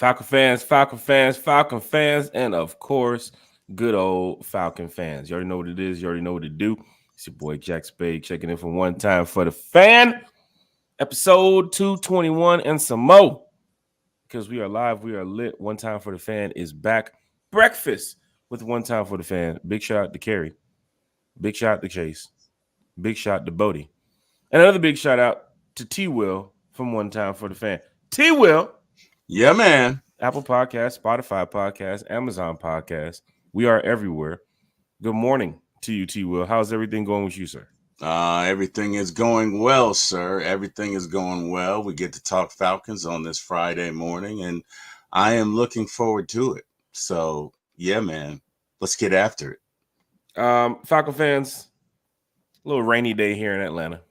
Falcon fans, and of course, good old Falcon fans. You already know what it is. You already know what to do. It's your boy Jack Spade checking in for one time for the fan. Episode 221 and some more. Because we are live, we are lit. One time for the fan is back. Breakfast with one time for the fan. Big shout out to Kerry. Big shout out to Chase. Big shout out to Bodie. And another big shout out to T-Will from One Time for the Fan. T-Will. Yeah, man. Apple Podcast, Spotify Podcast, Amazon Podcast. We are everywhere. Good morning to you, T-Will. How's everything going with you, sir? Everything is going well, sir. Everything is going well. We get to talk Falcons on this Friday morning, and I am looking forward to it. So, yeah, man. Let's get after it. Falcon fans, a little rainy day here in Atlanta,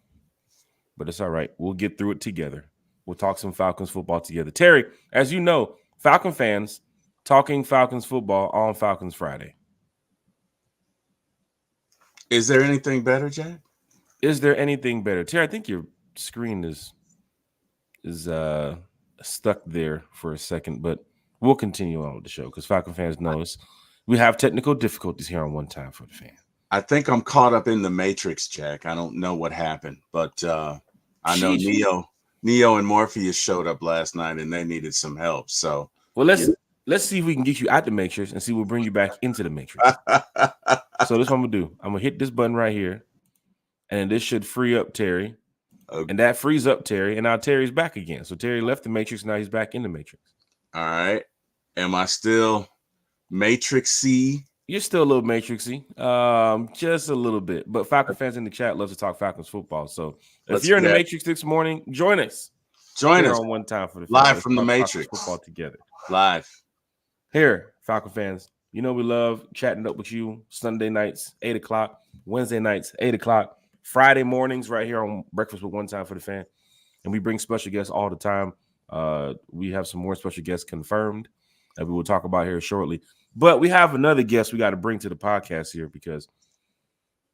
but it's all right. We'll get through it together. We'll talk some Falcons football together. Terry, as you know, Falcon fans talking Falcons football on Falcons Friday. Is there anything better, Jack? Is there anything better? Terry, I think your screen is stuck there for a second, but we'll continue on with the show because Falcon fans know us. We have technical difficulties here on One Time for the Fan. I think I'm caught up in the Matrix, Jack. I don't know what happened, but I know Neo and Morpheus showed up last night and they needed some help. So, well, let's see if we can get you out the Matrix and see we'll bring you back into the Matrix. So this is what I'm gonna do. I'm gonna hit this button right here, and this should free up Terry, and that frees up Terry, and now Terry's back again. So Terry left the Matrix, now he's back in the Matrix. All right. Am I still Matrix-y? You're still a little Matrixy, just a little bit. But Falcon fans in the chat love to talk Falcons football. So if you're in the Matrix this morning, join us. Join us on One Time for the live from the Matrix. Football together. Live. Here, Falcon fans. You know we love chatting up with you Sunday nights, 8 o'clock, Wednesday nights, 8 o'clock, Friday mornings right here on Breakfast with One Time for the Fan. And we bring special guests all the time. We have some more special guests confirmed that we will talk about here shortly. But we have another guest we got to bring to the podcast here because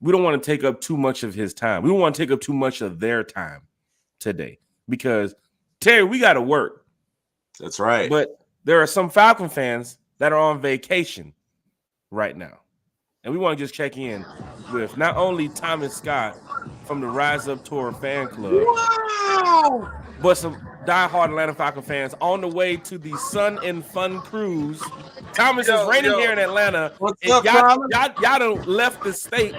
we don't want to take up too much of his time. We don't want to take up too much of their time today because, Terry, we got to work. That's right. But there are some Falcon fans that are on vacation right now. And we want to just check in with not only Thomas Scott from the Rise Up Tour fan club, wow, but some diehard Atlanta Falcon fans on the way to the Sun and Fun Cruise. Thomas, is raining here in Atlanta. What's up, y'all done left the state,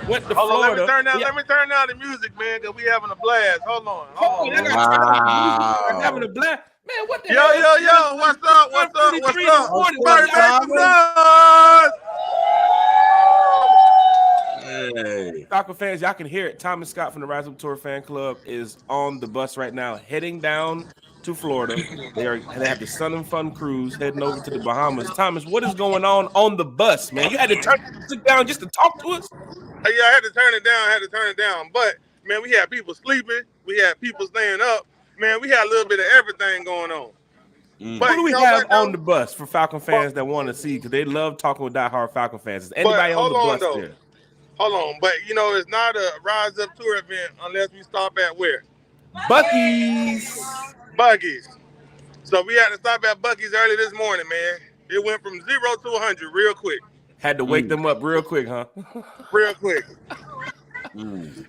went to Florida. Let me turn down the music, man, because we having a blast. Hold on. I'm having a blast. Man, what the hell? Yo, what's up? Hey. Falcon fans, y'all can hear it. Thomas Scott from the Rise Up Tour fan club is on the bus right now, heading down to Florida. They have the Sun and Fun cruise heading over to the Bahamas. Thomas, what is going on the bus, man? You had to turn it down just to talk to us? Yeah, I had to turn it down. But, man, we had people sleeping. We had people staying up. Man, we had a little bit of everything going on. But, who do we have on the bus for Falcon fans that want to see? Because they love talking with diehard Falcon fans. Is anybody on the bus there? Hold on. But, it's not a Rise Up Tour event unless we stop at where? Buc-ee's. So we had to stop at Buc-ee's early this morning, man. It went from 0 to 100 real quick. Had to wake them up real quick, huh? Real quick.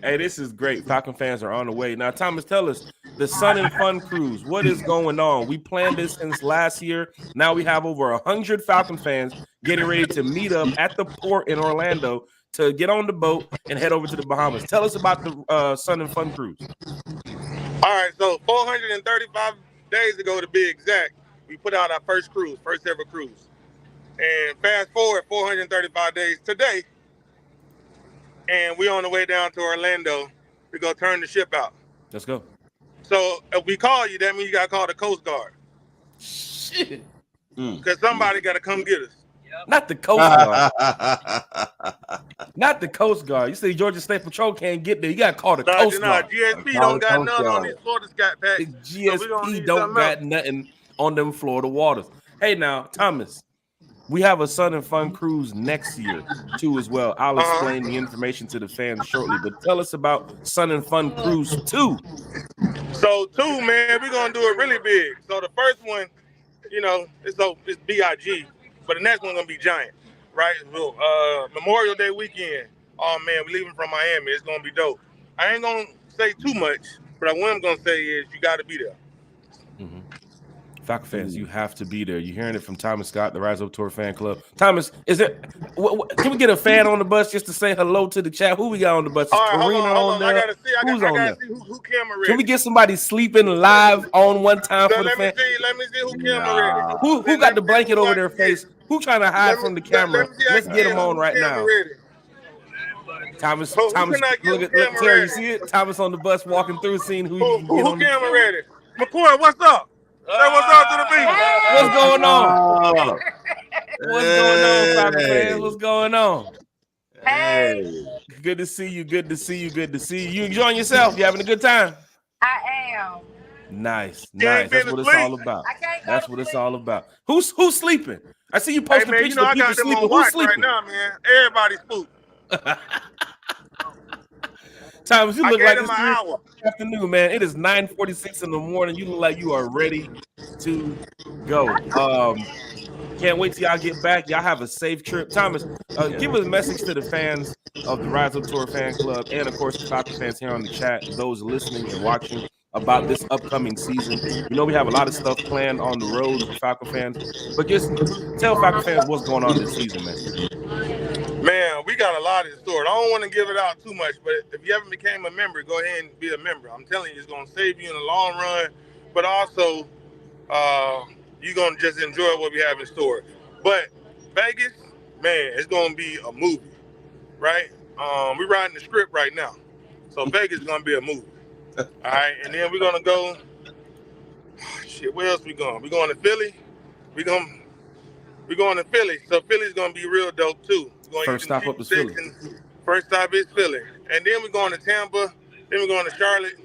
Hey, this is great. Falcon fans are on the way. Now, Thomas, tell us, the Sun and Fun Cruise, what is going on? We planned this since last year. Now we have over 100 Falcon fans getting ready to meet up at the port in Orlando to get on the boat and head over to the Bahamas. Tell us about the Sun and Fun Cruise. All right, so 435 days ago to be exact, we put out our first ever cruise. And fast forward 435 days today, and we're on the way down to Orlando to go turn the ship out. Let's go. So if we call you, that means you got to call the Coast Guard. Shit. Because somebody got to come get us. Not the Coast Guard. Not the Coast Guard. You say Georgia State Patrol can't get there. You got to call the Coast Guard. GSP don't got nothing on these Florida Scat Packs. GSP don't got nothing on them Florida waters. Hey, now, Thomas, we have a Sun and Fun cruise next year, too, as well. I'll explain the information to the fans shortly, but tell us about Sun and Fun Cruise 2. So, 2, man, we're going to do it really big. So, the first one you know, it's BIG, but the next one's gonna be giant, right? Memorial Day weekend. Oh man, we leaving from Miami. It's gonna be dope. I ain't gonna say too much, but what I'm gonna say is you got to be there. Mm-hmm. Falcon fans, you have to be there. You're hearing it from Thomas Scott, the RISEUP Tour fan club. Thomas, is there? Can we get a fan on the bus just to say hello to the chat? Who we got on the bus? Is All right, Karina hold on. there? I gotta see. Who's on there? See who camera ready. Can we get somebody sleeping live on one time for the fan? Let me see who camera ready. Who got the blanket over their face? Who trying to hide from the camera? Let's get them on right now. Ready. Thomas, look at Terry. You see it? Thomas on the bus walking through, seeing who camera ready. McCoy, what's up? Say what's up to the people. What's going on? What's going on, Falcon fans? What's going on? Hey. Good to see you. Good to see you. Good to see you. You enjoying yourself? You having a good time? I am. Nice. That's what it's all about. That's what it's all about. Who's sleeping? I see you posting pictures of people sleeping. Who's sleeping right now, man? Everybody's spooked. Thomas, you look like this afternoon, man. It is 9:46 in the morning. You look like you are ready to go. Can't wait till y'all get back. Y'all have a safe trip. Thomas, give us a message to the fans of the RISEUP Tour fan club and, of course, the Falcon fans here on the chat, those listening and watching about this upcoming season. You know we have a lot of stuff planned on the road for Falcon fans, but just tell Falcon fans what's going on this season, man. Man, we got a lot in store. I don't want to give it out too much, but if you ever became a member, go ahead and be a member. I'm telling you, it's going to save you in the long run, but also you're going to just enjoy what we have in store. But Vegas, man, it's going to be a movie, right? We're writing the script right now. So Vegas is going to be a movie. All right, and then we're going to go, where else we going? We're going to Philly. We're going to Philly. So Philly's going to be real dope, too. First stop up is Philly. First stop is Philly. And then we're going to Tampa. Then we're going to Charlotte.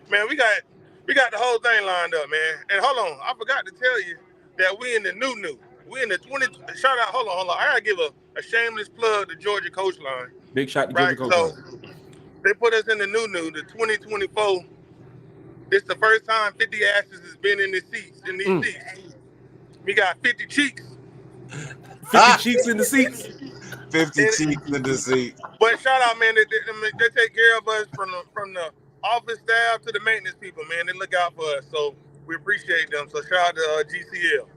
Man, we got the whole thing lined up, man. And hold on, I forgot to tell you that we in the new. We in the 20. Shout out, hold on. I gotta give a shameless plug to Georgia Coach Line. Big shot to Georgia Coach Line. They put us in the new, the 2024. It's the first time 50 asses has been in these seats. We got 50 cheeks. 50 cheeks in the seats. 50 cheeks in the seat. But shout out, man. They take care of us from the office staff to the maintenance people, man. They look out for us, so we appreciate them. So shout out to GCL.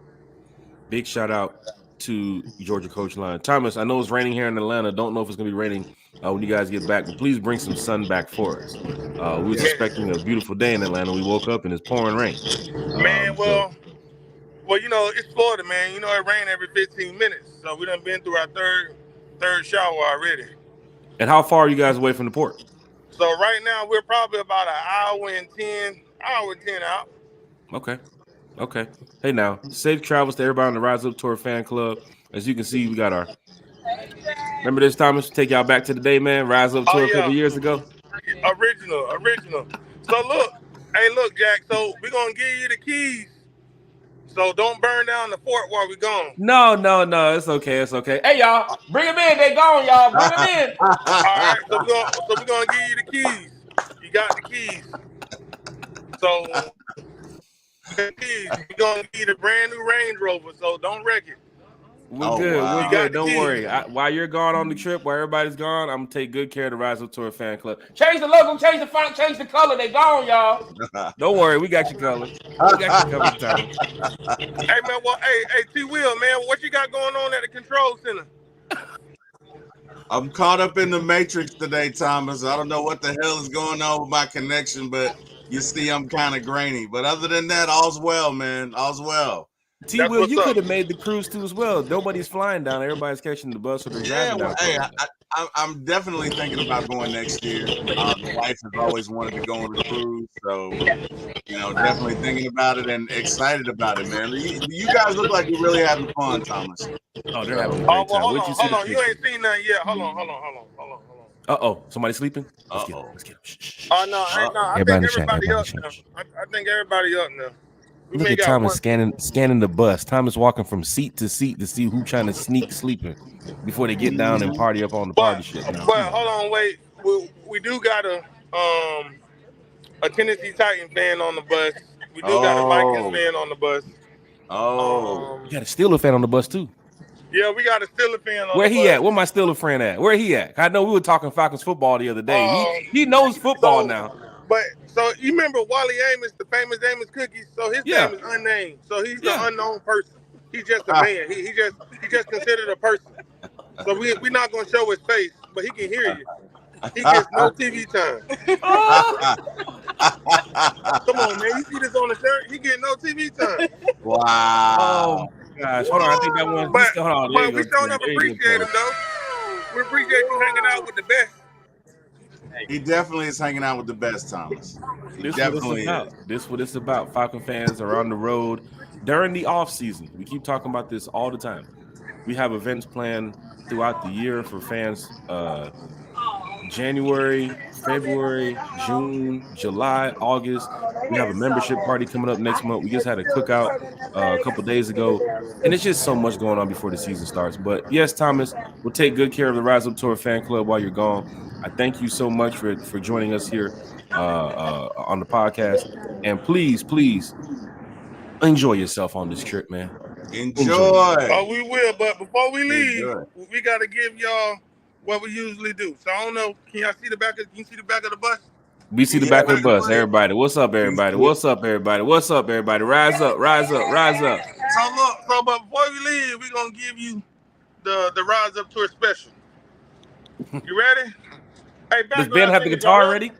Big shout out to Georgia Coach Line. Thomas, I know it's raining here in Atlanta. Don't know if it's going to be raining when you guys get back, but please bring some sun back for us. We were expecting a beautiful day in Atlanta. We woke up and it's pouring rain. Man, well, you know, it's Florida, man. You know, it rains every 15 minutes. So we done been through our third shower already. And how far are you guys away from the port? So right now we're probably about an hour and 10 out. Okay. Hey, now, safe travels to everybody on the RISEUP Tour fan club. As you can see, we got our. Remember this, Thomas? Take y'all back to the day, man. RISEUP Tour a couple years ago. Original. So look, Jack. So we're gonna give you the keys. So don't burn down the fort while we're gone. No. It's okay. Hey, y'all, bring them in. They gone, y'all. Bring them in. All right. So we're gonna give you the keys. You got the keys. So we're gonna give you the brand new Range Rover. So don't wreck it. We're good. Wow. We're good. Don't worry. While you're gone on the trip, while everybody's gone, I'm gonna take good care of the RISEUP Tour fan club. Change the logo, change the font, change the color. They gone, y'all. Don't worry, we got you covered. Time. Hey man, hey T Will, man, what you got going on at the control center? I'm caught up in the matrix today, Thomas. I don't know what the hell is going on with my connection, but you see, I'm kind of grainy. But other than that, all's well, man. All's well. T. Will, you could have made the cruise too as well. Nobody's flying down. Everybody's catching the bus or they're driving down. Hey, I'm definitely thinking about going next year. The wife has always wanted to go on the cruise, so definitely thinking about it and excited about it, man. You guys look like you're really having fun, Thomas. Oh, they're having a great time. Hold on. You ain't seen nothing yet. Hold on. Uh-oh, somebody sleeping? Let's get him. Oh no, I think everybody up now. I think everybody up now. Look at Thomas scanning the bus. Thomas walking from seat to seat to see who trying to sneak sleeping before they get down and party up on the party shit. Now. But hold on, wait. We do got a Tennessee Titan fan on the bus. We do got a Vikings fan on the bus. Oh, You got a Steeler fan on the bus too. Yeah, we got a Steeler fan on Where the he bus. at? Where my Steeler friend at? Where he at? I know we were talking Falcons football the other day. He Um, knows football now. But so you remember Wally Amos, the famous Amos Cookies? So his Yeah. name is unnamed. So he's Yeah. the unknown person. He's just a man. He just considered a person. So we're not gonna show his face, but he can hear you. He gets no TV time. Oh, Come on, man. You see this on the shirt? He getting no TV time. wow. gosh. Hold on. I think that one. But, Hold on. There but you we go, showing Tim. up There you go, appreciate Tim. him though. We appreciate you hanging out with the best. He definitely is hanging out with the best, Thomas. He This definitely what it's about. This what it's about. Falcon fans are on the road during the off season. We keep talking about this all the time. We have events planned throughout the year for fans. January, February, June, July, August. We have a membership party coming up next month. We just had a cookout a couple days ago, and it's just so much going on before the season starts. But yes, Thomas, we'll take good care of the Rise Up Tour fan club while you're gone. I thank you so much for joining us here on the podcast, and please enjoy yourself on this trip, man. enjoy. Oh, we will. But before we leave, Enjoy. we got to give y'all what we usually do. So I don't know. Can y'all see the back? Can you see the back of the bus? We see the Yeah, back of the that's bus. right. Everybody, what's up, everybody? What's up, everybody? What's up, everybody? Rise up, rise up, rise up. So look. So but before we leave, we're gonna give you the Rise Up Tour special. You ready? Hey, Does Ben have the guitar ready?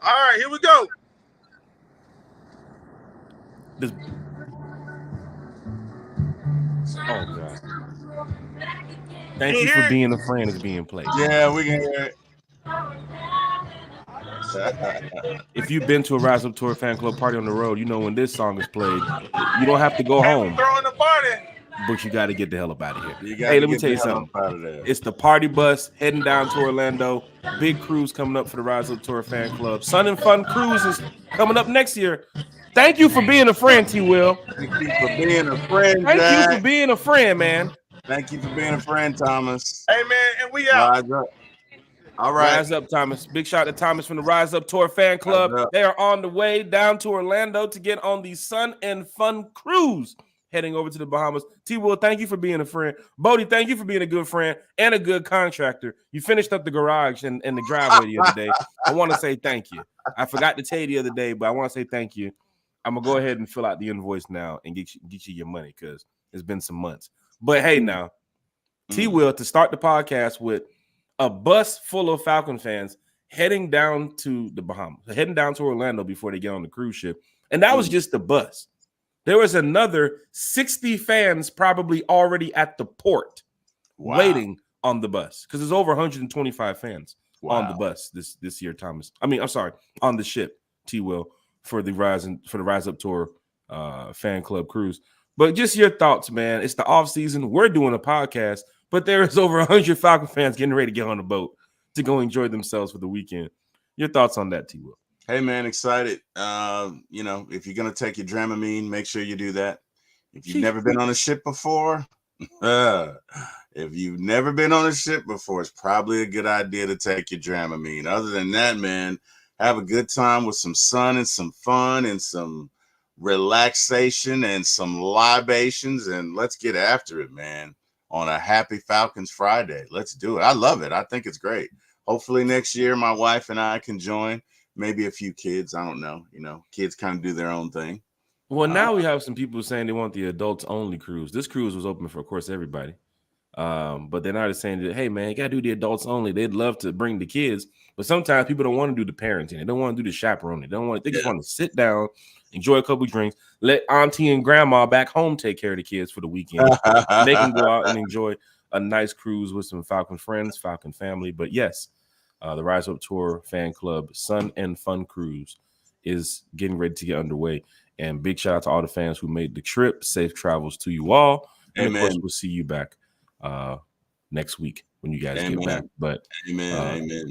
All right, here we go. Oh God! Thank you for being a friend is being played. Yeah, we can hear it. If you've been to a Rise Up Tour fan club party on the road, you know when this song is played, you don't have to go Hey, we home, throwing the party. but you got to get the hell up out of here. You gotta Hey, let me get tell you the hell something. up out of there. It's the party bus heading down to Orlando. Big cruise coming up for the Rise Up Tour fan club. Sun and Fun Cruise is coming up next year. Thank you for being a friend, T. Will. Thank you for being a friend, Thank Jack. you for being a friend, man. Thank you for being a friend, Thomas. Hey man, and we out. Rise up. All right. Rise up, Thomas. Big shout out to Thomas from the Rise Up Tour fan club. Rise up. They are on the way down to Orlando to get on the Sun and Fun Cruise, heading over to the Bahamas. T. Will, thank you for being a friend. Bodie, thank you for being a good friend and a good contractor. You finished up the garage and the driveway the other day. I want to say thank you. I forgot to tell you the other day, but I want to say thank you. I'm going to go ahead and fill out the invoice now and get you your money because it's been some months. But hey, now, T. Will, to start the podcast with a bus full of Falcon fans heading down to the Bahamas, heading down to Orlando before they get on the cruise ship. And that was just the bus. There was another 60 fans probably already at the port waiting on the bus because there's over 125 fans on the bus this year, Thomas. I mean, I'm sorry, on the ship, T. Will, for the Rise Up Tour fan club cruise. But just your thoughts, man. It's the off season. We're doing a podcast, but there is over 100 Falcon fans getting ready to get on the boat to go enjoy themselves for the weekend. Your thoughts on that, T. Will? Hey man, excited. If you're gonna take your Dramamine, make sure you do that. If you've never been on a ship before, it's probably a good idea to take your Dramamine. Other than that, man, have a good time with some sun and some fun and some relaxation and some libations, and let's get after it, man, on a happy Falcons Friday. Let's do it. I love it. I think it's great. Hopefully next year my wife and I can join, maybe a few kids. I don't know. Kids kind of do their own thing. Well, now we have some people saying they want the adults only cruise. This cruise was open for, of course, everybody. But they're not saying that, hey man, you gotta do the adults only. They'd love to bring the kids, but sometimes people don't want to do the parenting. They don't want to do the chaperoning. They just want to sit down, enjoy a couple drinks, let auntie and grandma back home take care of the kids for the weekend. They can go out and enjoy a nice cruise with some Falcon friends, Falcon family. But yes, the Rise Up Tour fan club Sun and Fun Cruise is getting ready to get underway. And big shout out to all the fans who made the trip. Safe travels to you all. And of course, we'll see you back next week when you guys get back. But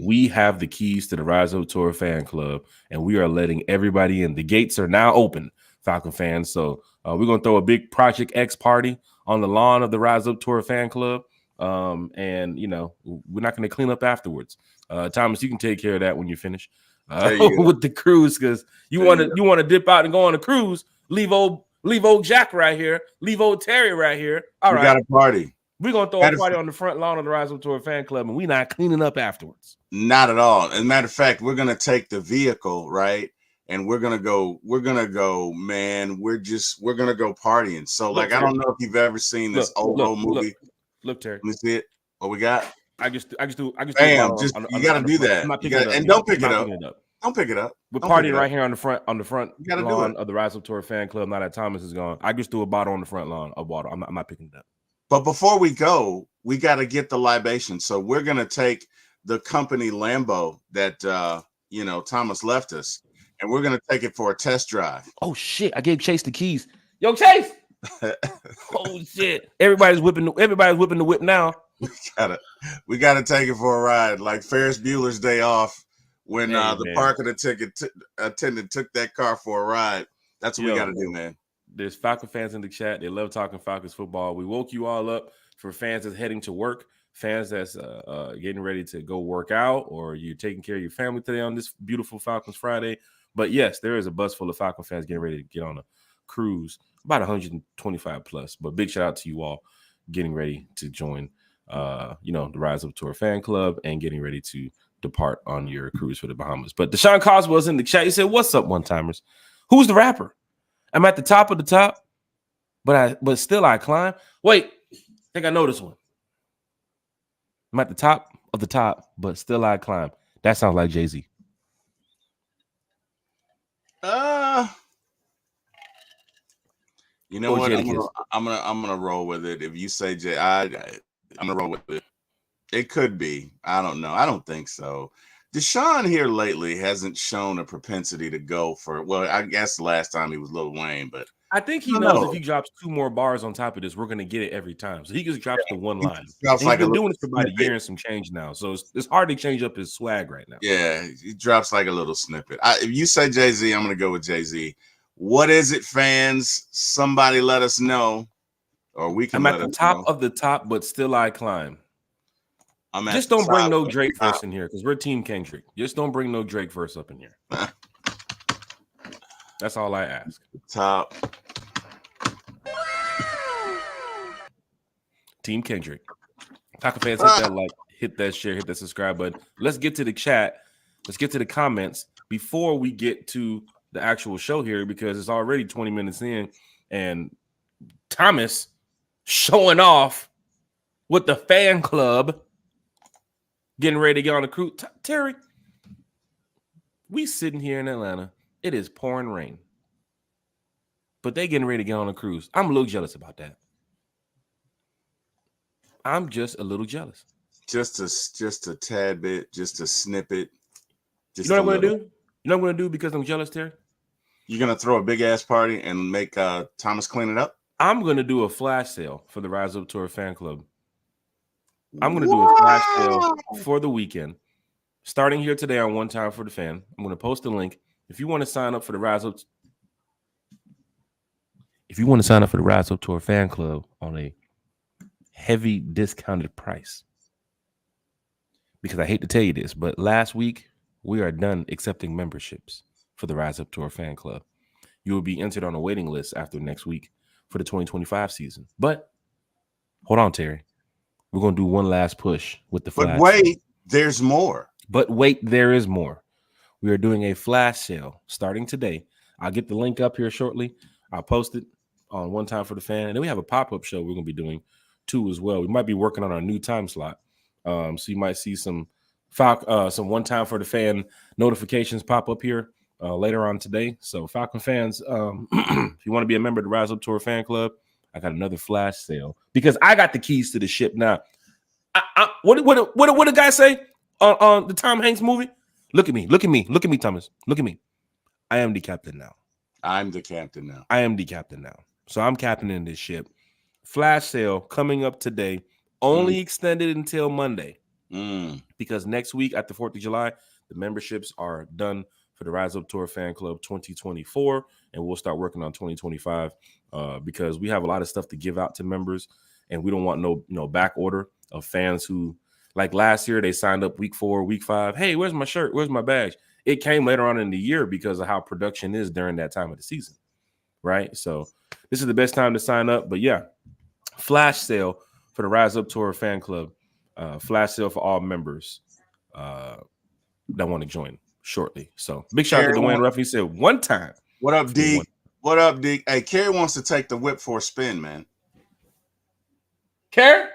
we have the keys to the Rise Up Tour fan club, and we are letting everybody in. The gates are now open, Falcon fans. So we're gonna throw a big Project X party on the lawn of the Rise Up Tour fan club. And we're not gonna clean up afterwards. Thomas, you can take care of that when you finish with the cruise, because you want to dip out and go on a cruise, leave old Leave old Jack right here. Leave old Terry right here. All we right. got a party. We're going to throw a party on the front lawn of the Rise Up Tour fan club, and we're not cleaning up afterwards. Not at all. As a matter of fact, we're going to take the vehicle, right? And we're going to go, man. We're going to go partying. So, Look, like, I don't know if you've ever seen this old movie. Look, Terry. Let me see it. What we got? I just do. Bam, you got to do that. And don't pick it up. Don't pick it up. We're partying right here on the front lawn do of the Rise Up Tour fan club. Now that Thomas is gone, I just threw a bottle on the front lawn of water. I'm not picking it up. But before we go, we got to get the libation. So we're gonna take the company Lambo that Thomas left us, and we're gonna take it for a test drive. Oh shit! I gave Chase the keys. Yo, Chase. Oh shit! Everybody's whipping the whip now. We gotta take it for a ride, like Ferris Bueller's Day Off. When the parking attendant took that car for a ride. That's what we got to do, man. There's Falcon fans in the chat. They love talking Falcons football. We woke you all up for fans that's heading to work, fans that's getting ready to go work out, or you're taking care of your family today on this beautiful Falcons Friday. But yes, there is a bus full of Falcon fans getting ready to get on a cruise, about 125 plus. But big shout out to you all getting ready to join, the Rise Up Tour fan club and getting ready to depart on your cruise for the Bahamas. But Deshaun Coswell's in the chat. He said, "What's up, one-timers? Who's the rapper? I'm at the top of the top, but still I climb." Wait, I think I know this one. I'm at the top of the top, but still I climb. That sounds like Jay-Z. You know what? I'm gonna roll with it. If you say Jay, I'm gonna roll with it. It could be. I don't know. I don't think so. Deshaun here lately hasn't shown a propensity to go for, well, I guess the last time he was Lil Wayne, but I think he knows if he drops 2 more bars on top of this, we're going to get it every time. So he just drops the one line. He's been doing this for about a year and some change now. So it's hard to change up his swag right now. Yeah, he drops like a little snippet. If you say Jay-Z, I'm going to go with Jay-Z. What is it, fans? Somebody let us know, or we can. I'm at the top of the top, but still I climb. Just don't bring no Drake verse in here because we're Team Kendrick. Just don't bring no Drake verse up in here. That's all I ask. Top. Team Kendrick. Falcon fans, hit that like, hit that share, hit that subscribe button. Let's get to the chat. Let's get to the comments before we get to the actual show here because it's already 20 minutes in and Thomas showing off with the fan club. Getting ready to get on the cruise. Terry, we sitting here in Atlanta. It is pouring rain. But they getting ready to get on a cruise. I'm a little jealous about that. I'm just a little jealous. Just a tad bit, just a snippet. You know what I'm going to do? You know what I'm going to do because I'm jealous, Terry? You're going to throw a big-ass party and make Thomas clean it up? I'm going to do a flash sale for the Rise Up Tour fan club. I'm going to do a flash sale for the weekend, starting here today on One Time for the Fan. I'm going to post a link. If you want to sign up for the Rise Up Tour fan club on a heavy discounted price, because I hate to tell you this, but last week we are done accepting memberships for the Rise Up Tour fan club. You will be entered on a waiting list after next week for the 2025 season. But hold on, Terry. We're going to do one last push with the flash. But wait, there's more. But wait, there is more. We are doing a flash sale starting today. I'll get the link up here shortly. I'll post it on One Time for the Fan. And then we have a pop-up show we're going to be doing too as well. We might be working on our new time slot. So you might see some One Time for the Fan notifications pop up here later on today. So Falcon fans, if you want to be a member of the Rise Up Tour fan club, I got another flash sale because I got the keys to the ship now. What did the guy say on the Tom Hanks movie? Look at me, Thomas. Look at me. I am the captain now. I'm the captain now. I am the captain now. So I'm captaining this ship. Flash sale coming up today. Only extended until Monday. Because next week at the 4th of July, the memberships are done for the Rise Up Tour Fan Club 2024, and we'll start working on 2025 because we have a lot of stuff to give out to members, and we don't want no back order of fans who, like last year, they signed up week 4, week 5. Hey, where's my shirt? Where's my badge? It came later on in the year because of how production is during that time of the season. right? So this is the best time to sign up. But yeah, flash sale for the Rise Up Tour fan club. Flash sale for all members that want to join shortly. So big shout out to Dwayne Ruff. He said one time. What up, D? What up, D? Hey, Carrie wants to take the whip for a spin, man. Carrie?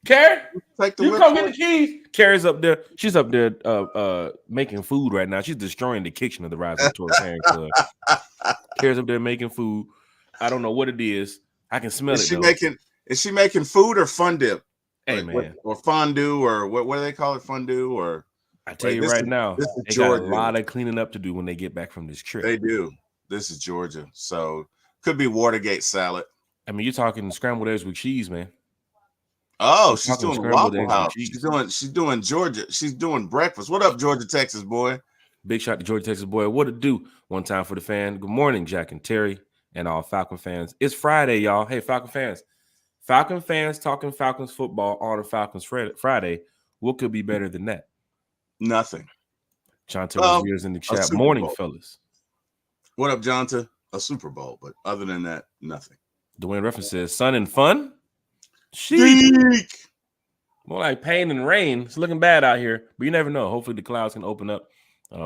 Take the you whip come get the keys. Carrie's up there. She's up there making food right now. She's destroying the kitchen of the Rise Up Tour fan club. Carrie's up there making food. I don't know what it is. I can smell Is it. Is she making food or fun dip? Hey, man. Or fondue, or what do they call it? Fondue, or I tell you right now, they got a lot of cleaning up to do when they get back from this trip. They do. This is Georgia, so could be Watergate salad. I mean, you're talking scrambled eggs with cheese, man. Oh, she's doing Waffle House. She's doing Georgia. She's doing breakfast. What up, Georgia, Texas boy? Big shout to Georgia, Texas boy. What it do? One time for the fan. Good morning, Jack and Terry, and all Falcon fans. It's Friday, y'all. Hey, Falcon fans. Falcon fans talking Falcons football on a Falcons Friday. What could be better than that? Nothing. Jonta Reviews in the chat. Morning, fellas. What up, Jonta? A Super Bowl, but other than that, nothing. Dwayne Ruffin says, sun and fun? Sheek. More like pain and rain. It's looking bad out here, but you never know. Hopefully the clouds can open up.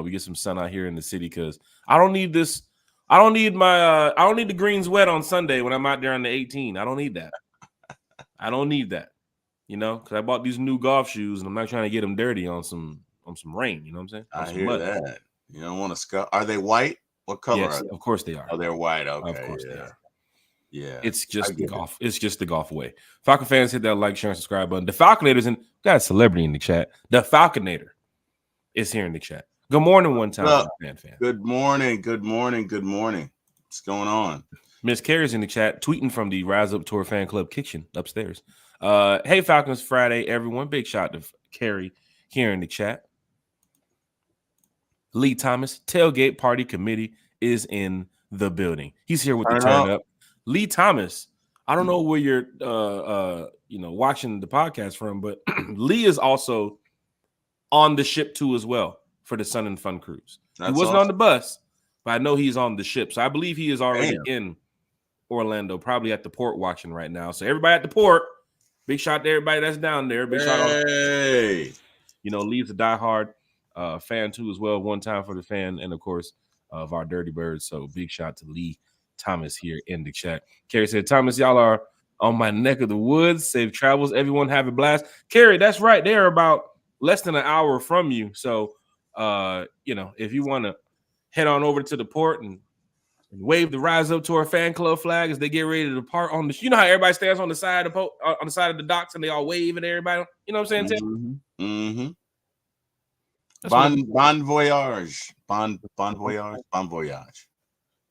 We get some sun out here in the city because I don't need this. I don't need the greens wet on Sunday when I'm out there on the 18. I don't need that. I don't need that. You know, because I bought these new golf shoes and I'm not trying to get them dirty on some rain. You know what I'm saying? I hear that. You don't want to scuff. Are they white? What color are they? Of course they are. Oh, they're white. Okay. Of course they are. Yeah. It's just the golf. It's just the golf way. Falcon fans, hit that like, share, and subscribe button. The Falconators, and got a celebrity in the chat. The Falconator is here in the chat. Good morning, one time, fan. Good morning. Good morning. Good morning. What's going on? Miss Carrie's in the chat, tweeting from the Rise Up Tour fan club kitchen upstairs. Hey, Falcons Friday, everyone. Big shout to Carrie here in the chat. Lee Thomas, tailgate party committee is in the building. He's here with the turn up. Lee Thomas, I don't know where you're watching the podcast from, but Lee is also on the ship too as well for the Sun and Fun cruise. He wasn't on the bus, but I know he's on the ship. So I believe he is already in Orlando, probably at the port watching right now. So everybody at the port, big shout to everybody that's down there. Big shout out. Lee's a diehard fan too as well. One time for the fan, and of course of our Dirty Birds. So big shout to Lee Thomas here in the chat. Carrie said, Thomas, y'all are on my neck of the woods. Safe travels. Everyone have a blast. Carrie, that's right. They're about less than an hour from you. So, if you want to head on over to the port and wave the Rise Up Tour fan club flag as they get ready to depart on the, how everybody stands on the side of the docks and they all wave at everybody. You know what I'm saying? Mm-hmm. Bon voyage. Bon voyage. Bon voyage.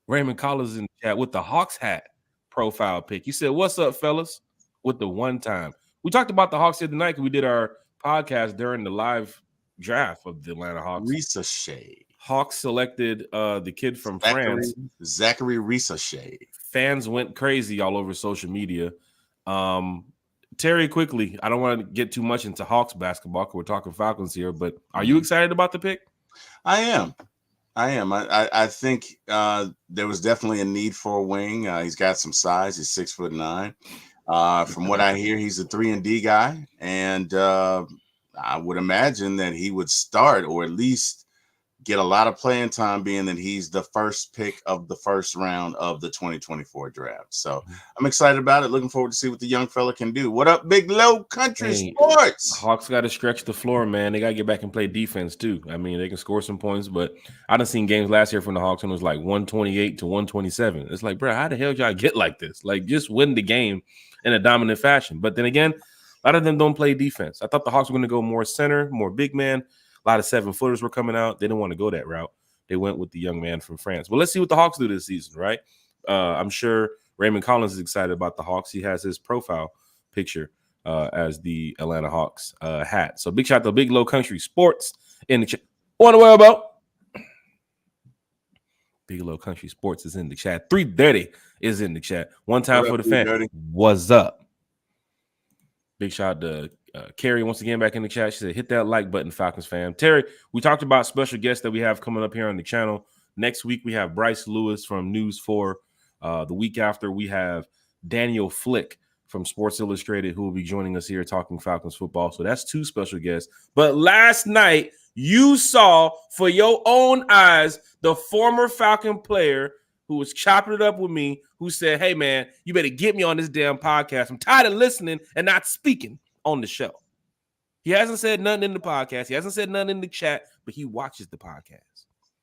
Raymond Collins in the chat with the Hawks hat profile pic. He said, what's up, fellas? With the one time. We talked about the Hawks the other night because we did our podcast during the live draft of the Atlanta Hawks. Risache. Hawks selected the kid from France. Zachary Risache. Fans went crazy all over social media. Terry, quickly, I don't want to get too much into Hawks basketball because we're talking Falcons here, but are you excited about the pick? I am. I think there was definitely a need for a wing. He's got some size. He's 6'9". From what I hear, he's a 3-and-D guy, and I would imagine that he would start or at least get a lot of playing time, being that he's the first pick of the first round of the 2024 draft. So I'm excited about it. Looking forward to see what the young fella can do. What up, Big Low Country Sports? Hawks got to stretch the floor, man. They got to get back and play defense too. I mean, they can score some points, but I done seen games last year from the Hawks and it was like 128 to 127. It's like, bro, how the hell y'all get like this? Like, just win the game in a dominant fashion. But then again, a lot of them don't play defense. I thought the Hawks were going to go more center, more big man. A lot of 7-footers were coming out. They didn't want to go that route. They went with the young man from France. But let's see what the Hawks do this season, right? I'm sure Raymond Collins is excited about the Hawks. He has his profile picture as the Atlanta Hawks hat. So big shout out to Big Low Country Sports in the chat. What the world about? Big Low Country Sports is in the chat. 330 is in the chat. One time for the fan. What's up? Big shout out to Carrie once again back in the chat. She said, hit that like button, Falcons fam. Terry, we talked about special guests that we have coming up here on the channel Next week we have Bryce Lewis from News 4. The week after we have Daniel Flick from Sports Illustrated, who will be joining us here talking Falcons football. So that's 2 special guests. But last night you saw for your own eyes the former Falcon player who was chopping it up with me, who said, hey, man, you better get me on this damn podcast. I'm tired of listening and not speaking on the show. He hasn't said nothing in the podcast. He hasn't said nothing in the chat, but he watches the podcast.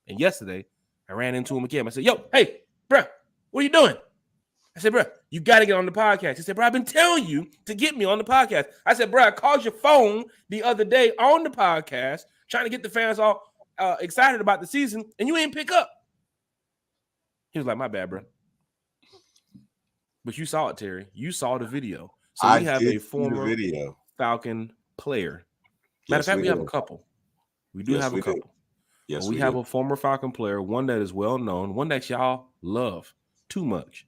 And yesterday, I ran into him again. I said, yo, hey, bro, what are you doing? I said, bro, you got to get on the podcast. He said, bro, I've been telling you to get me on the podcast. I said, bro, I called your phone the other day on the podcast trying to get the fans all excited about the season, and you ain't pick up. He was like, my bad, bro. But you saw it, Terry. You saw the video. So we have a former Falcon player. Matter of fact, we have a couple. We do have a couple. Yes, we have a former Falcon player, one that is well known, one that y'all love too much,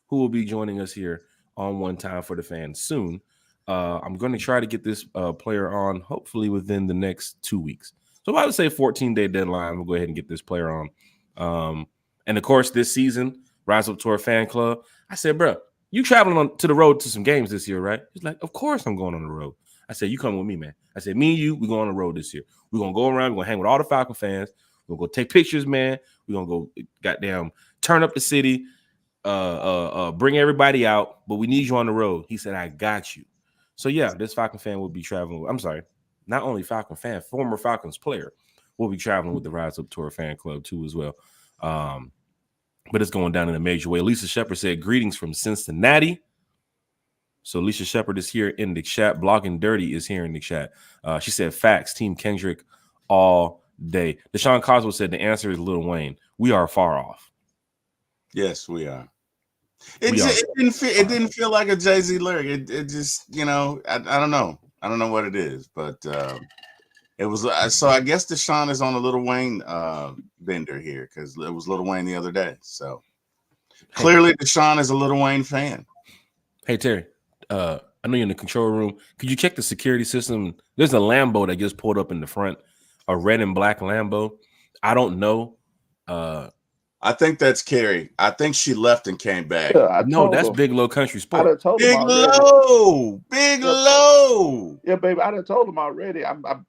who will be joining us here on One Time for the Fans soon. I'm going to try to get this player on hopefully within the next 2 weeks. So I would say 14-day deadline. We'll go ahead and get this player on. And of course, this season, Rise Up Tour Fan Club. I said, bro, you traveling to the road to some games this year, right? He's like, of course I'm going on the road. I said, you come with me, man. I said, me and you, we're going on the road this year. We're going to go around. We're going to hang with all the Falcon fans. We're going to go take pictures, man. We're going to go goddamn turn up the city, bring everybody out, but we need you on the road. He said, I got you. So, yeah, this Falcon fan will be traveling. I'm sorry, not only Falcon fan, former Falcons player will be traveling with the Rise Up Tour Fan Club, too, as well. But it's going down in a major way. Lisa Shepard said, greetings from Cincinnati. So Lisa Shepard is here in the chat. Blogging Dirty is here in the chat. She said, facts, Team Kendrick all day. Deshaun Coswell said, the answer is Lil Wayne. We are far off. Yes, we are. It didn't feel like a Jay-Z lyric. It just, I don't know. I don't know what it is, but it was. So I guess Deshaun is on a Lil Wayne bender here because it was Lil Wayne the other day. So clearly Deshaun is a Lil Wayne fan. Hey, Terry, I know you're in the control room. Could you check the security system? There's a Lambo that just pulled up in the front, a red and black Lambo. I don't know. I think that's Carrie. I think she left and came back. Yeah, no, that's Big Low Country Sport. Big Low. Yeah, baby, I done told him already. I'm gonna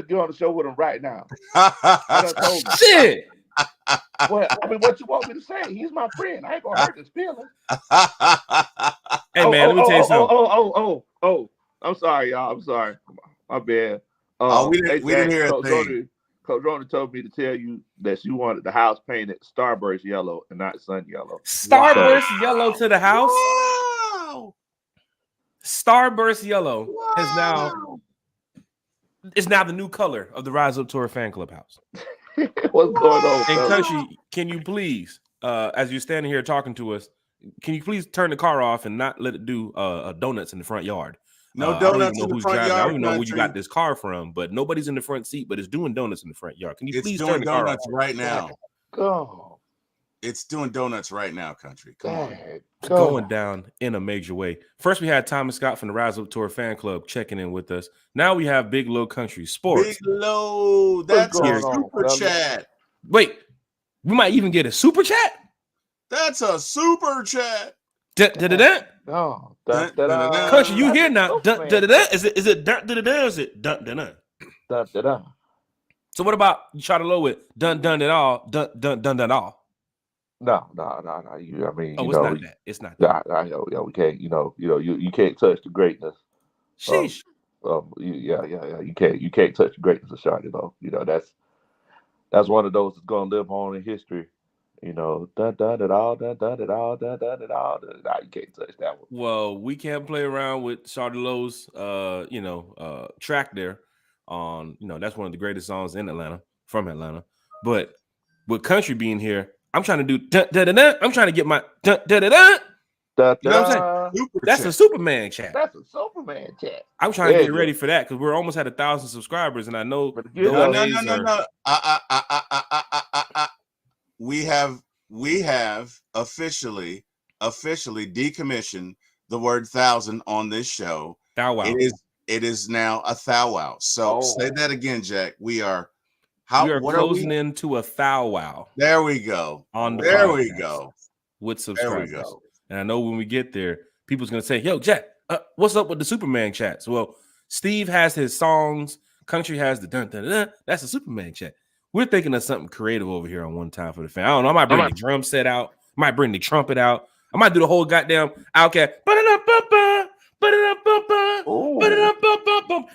get on the show with him right now. I done told him. Shit. Well, I mean, what you want me to say? He's my friend. I ain't gonna hurt his feelings. Hey, man, let me tell you something. I'm sorry, y'all. I'm sorry. My bad. We didn't hear a thing. Coach Rona told me to tell you that she wanted the house painted starburst yellow and not sun yellow. Starburst yellow to the house? Wow. Starburst yellow is now the new color of the Rise Up Tour Fan Club house. What's going on? And Country, can you please, as you're standing here talking to us, can you please turn the car off and not let it do donuts in the front yard? No donuts in the front yard. I don't even know where you got this car from, but nobody's in the front seat, but it's doing donuts in the front yard. Can you please turn the car off? It's doing donuts right now. Go. It's doing donuts right now, Country. Come on. It's going down in a major way. First, we had Thomas Scott from the Rise Up Tour Fan Club checking in with us. Now we have Big Low Country Sports. Big Low, that's a super chat. Wait, we might even get a super chat? That's a super chat. No. Country, you here now? Is it dun-da-da-da? Is it dun-da-da? Dun-da-da. So what about you try to low it? Dun-dun-it all. Dun-dun-dun-dun all. No. It's not that. We can't. You can't touch the greatness. Sheesh. You can't touch the greatness of Charlotte. That's one of those that's gonna live on in history. You can't touch that one. Well, we can't play around with Charlotte's track there. On that's one of the greatest songs in Atlanta, from Atlanta. But with Country being here, I'm trying to do dun-da-da-da. I'm trying to get my dun-da-da-da. You know what I'm saying? That's a Superman chat. That's a Superman chat. I'm trying to get ready for that because we're almost at 1,000 subscribers, and I know no. We have officially decommissioned the word 1,000 on this show. Thou wow. It is now a thou wow. So say that again, Jack. We are We are closing into a thou wow. There we go. There we go. With subscribers. There we go. And I know when we get there, people's gonna say, "Yo, Jack, what's up with the Superman chats?" Well, Steve has his songs. Country has the dun dun dun. That's a Superman chat. We're thinking of something creative over here on One Time for the Fan. I don't know. I might bring the drum set out. I might bring the trumpet out. I might do the whole goddamn Outcast.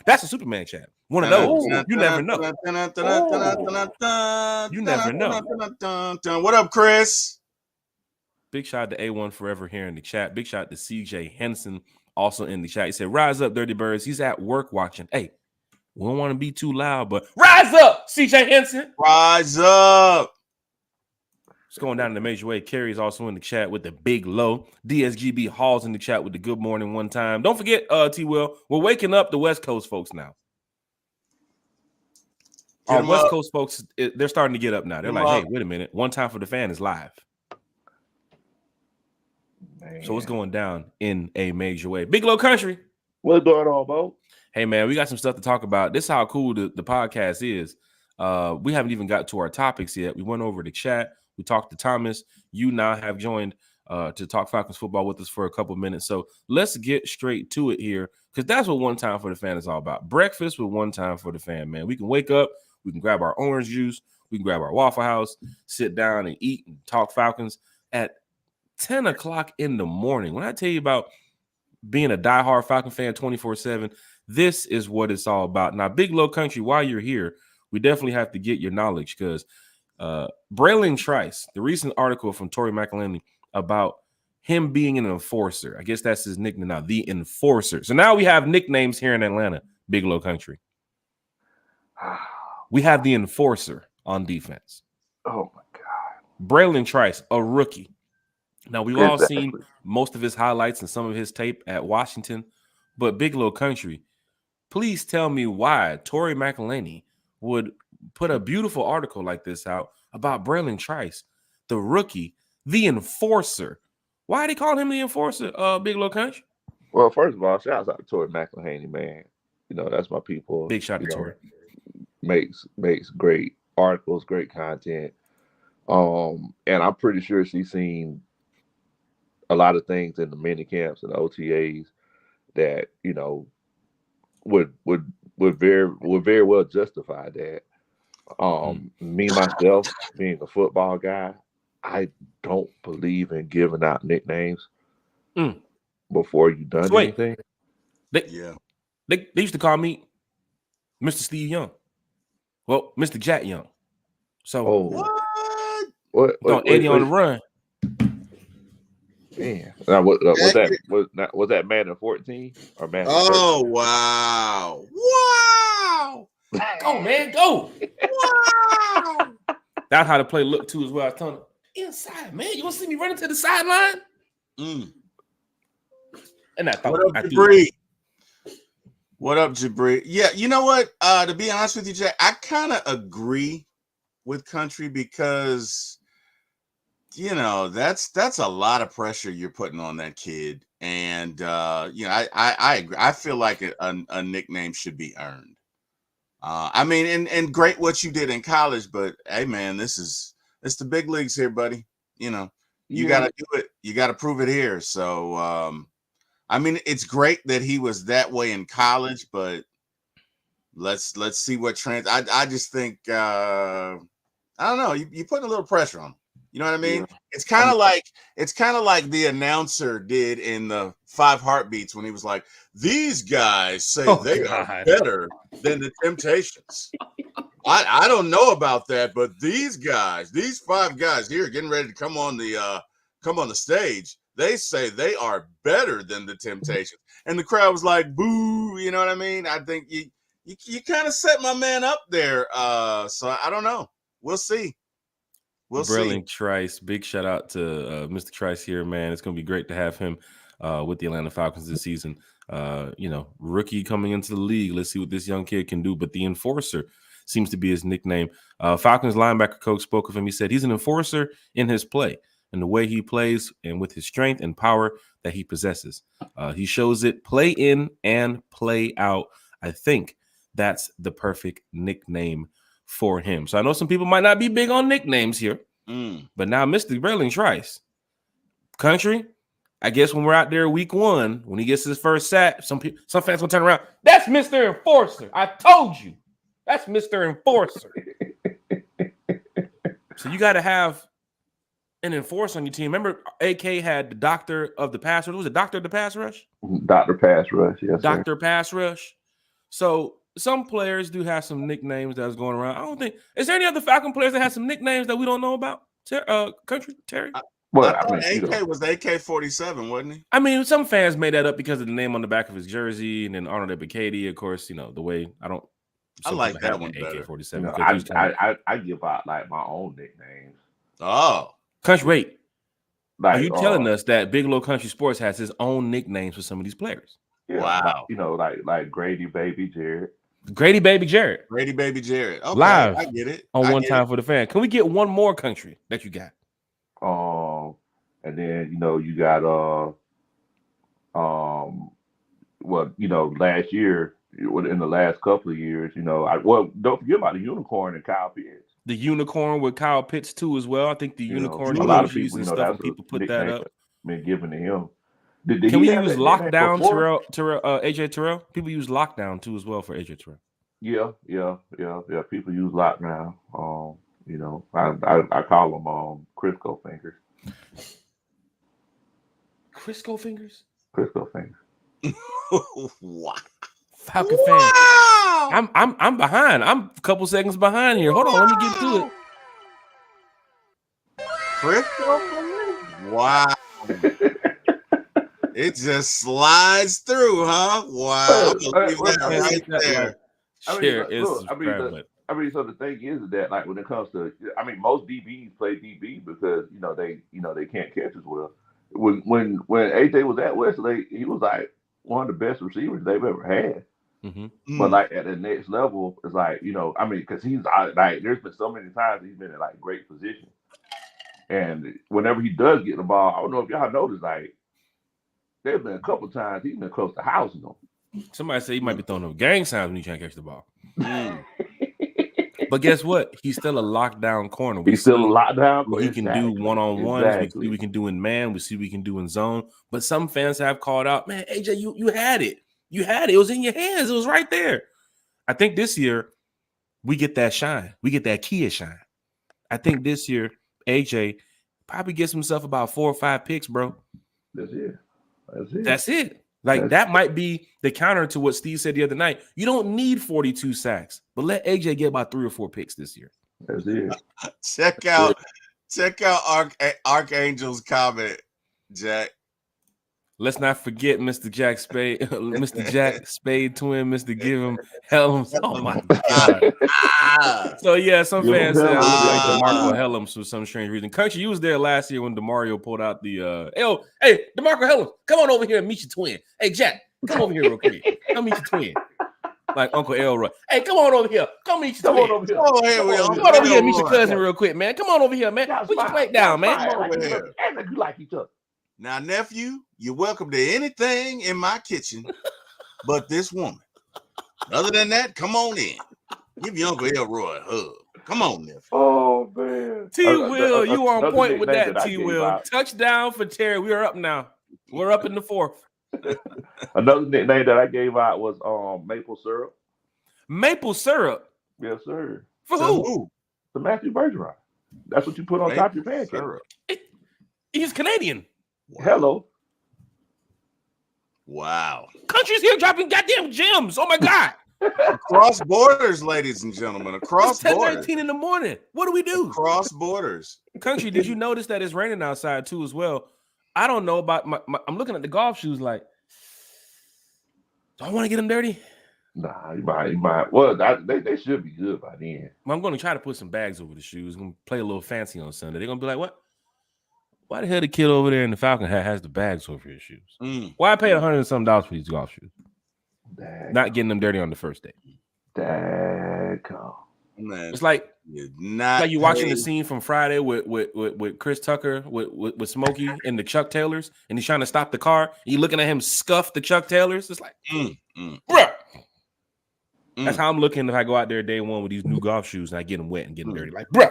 That's a Superman chat. One of those. You never know. You never know. What up, Chris? Big shout out to A1 Forever here in the chat. Big shout out to CJ Henson also in the chat. He said, "Rise up, Dirty Birds." He's at work watching. Hey, we don't want to be too loud, but rise up, CJ Henson. Rise up. It's going down in the major way. Carrie's also in the chat with the big low. DSGB Hall's in the chat with the good morning one time. Don't forget, T. Will, we're waking up the West Coast folks now. Our West Coast folks, they're starting to get up now. They're like, hey, wait a minute. One Time for the Fan is live. Man. So what's going down in a major way? Big Low Country. What's going on, Bo? Hey, man, we got some stuff to talk about. This is how cool the podcast is. We haven't even got to our topics yet. We went over the chat. We talked to Thomas. You now have joined to talk Falcons football with us for a couple minutes. So let's get straight to it here, because that's what One Time for the Fan is all about. Breakfast with One Time for the Fan, man. We can wake up. We can grab our orange juice. We can grab our Waffle House, sit down and eat and talk Falcons at 10 o'clock in the morning. When I tell you about being a diehard Falcon fan 24/7, this is what it's all about. Now, Big Low Country, while you're here, we definitely have to get your knowledge, because Braylon Trice, the recent article from Torrey McElhinney about him being an enforcer. I guess that's his nickname now, the Enforcer. So now we have nicknames here in Atlanta, Big Low Country. We have the Enforcer on defense. Oh, my God. Braylon Trice, a rookie. Now, we've all seen most of his highlights and some of his tape at Washington, but Big Low Country, please tell me why Torrey McElhinney would put a beautiful article like this out about Braylon Trice, the rookie, the Enforcer. Why did they call him the Enforcer, Big Low Country? Well, first of all, shout out to Torrey McElhinney, man. You know, that's my people. Big shout out to Torrey. Makes great articles, great content. And I'm pretty sure she's seen a lot of things in the mini camps and the OTAs that, you know, would very well justify that. Me myself being a football guy, I don't believe in giving out nicknames before you've done anything. They used to call me Mr. Steve Young. Well, Mr. Jack Young. So what Eddie on the run. Man, now, was that Madden 14 or Madden? Oh 13? Wow! Go, man, go! Wow! That's how the play looked too as well. I was telling him, inside, man. You want to see me running to the sideline? And I thought, what up, Jabri? What up, Jabri? Yeah, you know what? To be honest with you, Jack, I kind of agree with Country, because you know that's a lot of pressure you're putting on that kid, and you know I agree. I feel like a nickname should be earned. I mean, and great what you did in college, but hey, man, it's the big leagues here, buddy. You know, you got to do it. You got to prove it here. So, I mean, it's great that he was that way in college, but let's see what trends. I just think I don't know. You're putting a little pressure on him. You know what I mean? Yeah. It's kind of like the announcer did in the 5 Heartbeats when he was like, "These guys say they are better than the Temptations." I don't know about that, but these 5 guys here getting ready to come on the stage, they say they are better than the Temptations. And the crowd was like, "Boo!" You know what I mean? I think you kind of set my man up there. So I don't know. We'll see. Braylon Trice, big shout out to Mr. Trice here, man. It's going to be great to have him with the Atlanta Falcons this season. You know, rookie coming into the league. Let's see what this young kid can do. But the Enforcer seems to be his nickname. Falcons linebacker coach spoke of him. He said he's an enforcer in his play and the way he plays and with his strength and power that he possesses. He shows it play in and play out. I think that's the perfect nickname for him. So I know some people might not be big on nicknames here, but now Mr. Braylon Trice, country. I guess when we're out there week 1, when he gets his first sack, some fans will turn around. That's Mr. Enforcer. I told you. That's Mr. Enforcer. So you got to have an enforcer on your team. Remember, AK had the doctor of the pass rush. Was it doctor of the pass rush? Dr. Pass Rush, yes. Dr. Pass Rush. So some players do have some nicknames that's going around. I don't think. Is there any other Falcon players that have some nicknames that we don't know about? Country Terry. Well, I mean, AK was AK-47, wasn't he? I mean, some fans made that up because of the name on the back of his jersey, and then Arnold Ebiketie, of course. You know the way I like that one better. AK-47. You know, I give out like my own nicknames. Oh, Country, wait. Like, are you telling us that Bigelow Country Sports has his own nicknames for some of these players? Yeah, wow. Like Grady Baby Jared. Grady Baby Jared. Grady Baby Jared. Okay, live. I get it. On One Time for the Fan. Can we get one more country that you got? And then you got last year, in the last couple of years, don't forget about the unicorn and Kyle Pitts. The unicorn with Kyle Pitts too as well. I think the unicorn. A lot of people, stuff people put that up. Been given to him. Can we use lockdown AJ Terrell? People use lockdown too as well for AJ Terrell. Yeah. People use lockdown. I call them Crisco fingers. Crisco fingers. Crisco fingers. Wow. Falcon fan. I'm behind. I'm a couple seconds behind here. Hold on, let me get to it. Crisco? Wow. It just slides through, huh? Wow. Right there. So the thing is that, like, when it comes to, most DBs play DB because they can't catch as well. When AJ was at Westlake, he was like one of the best receivers they've ever had. Mm-hmm. But like at the next level, it's like because he's like, there's been so many times he's been in like great position, and whenever he does get the ball, I don't know if y'all noticed, like, there's been a couple of times he's been close to housing them. Somebody say he might be throwing up gang signs when he trying to catch the ball. But guess what? He's still a lockdown corner. He's still a lockdown corner. He can do one-on-ones. Exactly. We see we can do in man. We see we can do in zone. But some fans have called out, man, AJ, you had it. You had it. It was in your hands. It was right there. I think this year we get that shine. We get that Kia shine. I think this year AJ probably gets himself about 4 or 5 picks, bro. That's it. Like, that might be the counter to what Steve said the other night. You don't need 42 sacks, but let AJ get about 3 or 4 picks this year. That's it. Check out Archangel's comment, Jack. Let's not forget Mr. Jack Spade, Mr. Jack Spade twin, Mr. Give him Helms. Oh my God. So yeah, some fans said like DeMarco Helms for some strange reason. Country, you was there last year when DeMario pulled out the hey, DeMarco Helms, come on over here and meet your twin. Hey, Jack, come over here real quick. Come meet your twin. Like Uncle Elroy. Hey, come on over here. Come meet your twin. Come on over here and meet your cousin real quick, man. Come on over here, man. Put your plate down, man. And you like each other. Now, nephew, you're welcome to anything in my kitchen but this woman. Other than that, come on in. Give your Uncle Elroy a hug. Come on, nephew. Oh, man. T-Will, you on point with that, T-Will. Touchdown for Terry. We are up now. We're up in the 4th. Another nickname that I gave out was Maple Syrup. Maple Syrup? Yes, sir. For who? The Matthew Bergeron. That's what you put on top of your pancake. He's Canadian. Wow. Hello. Wow. Country's here dropping goddamn gems. Oh my God. Across borders, ladies and gentlemen. Across borders. 10:13 in the morning. What do we do? Across borders. Country, did you notice that it's raining outside too as well? I don't know about I'm looking at the golf shoes like, do I want to get them dirty? Nah, you might. Well, they should be good by then. I'm going to try to put some bags over the shoes. I'm going to play a little fancy on Sunday. They're going to be like, what? Why the hell the kid over there in the Falcon hat has the bags over his shoes? Why I paid $100 and something for these golf shoes? Not getting them dirty on the first day. Man, it's like you watching the scene from Friday with Chris Tucker with Smokey and the Chuck Taylors, and he's trying to stop the car. And you looking at him scuff the Chuck Taylors. It's like, bruh. That's how I'm looking if I go out there day one with these new golf shoes and I get them wet and get them dirty. Like, bro,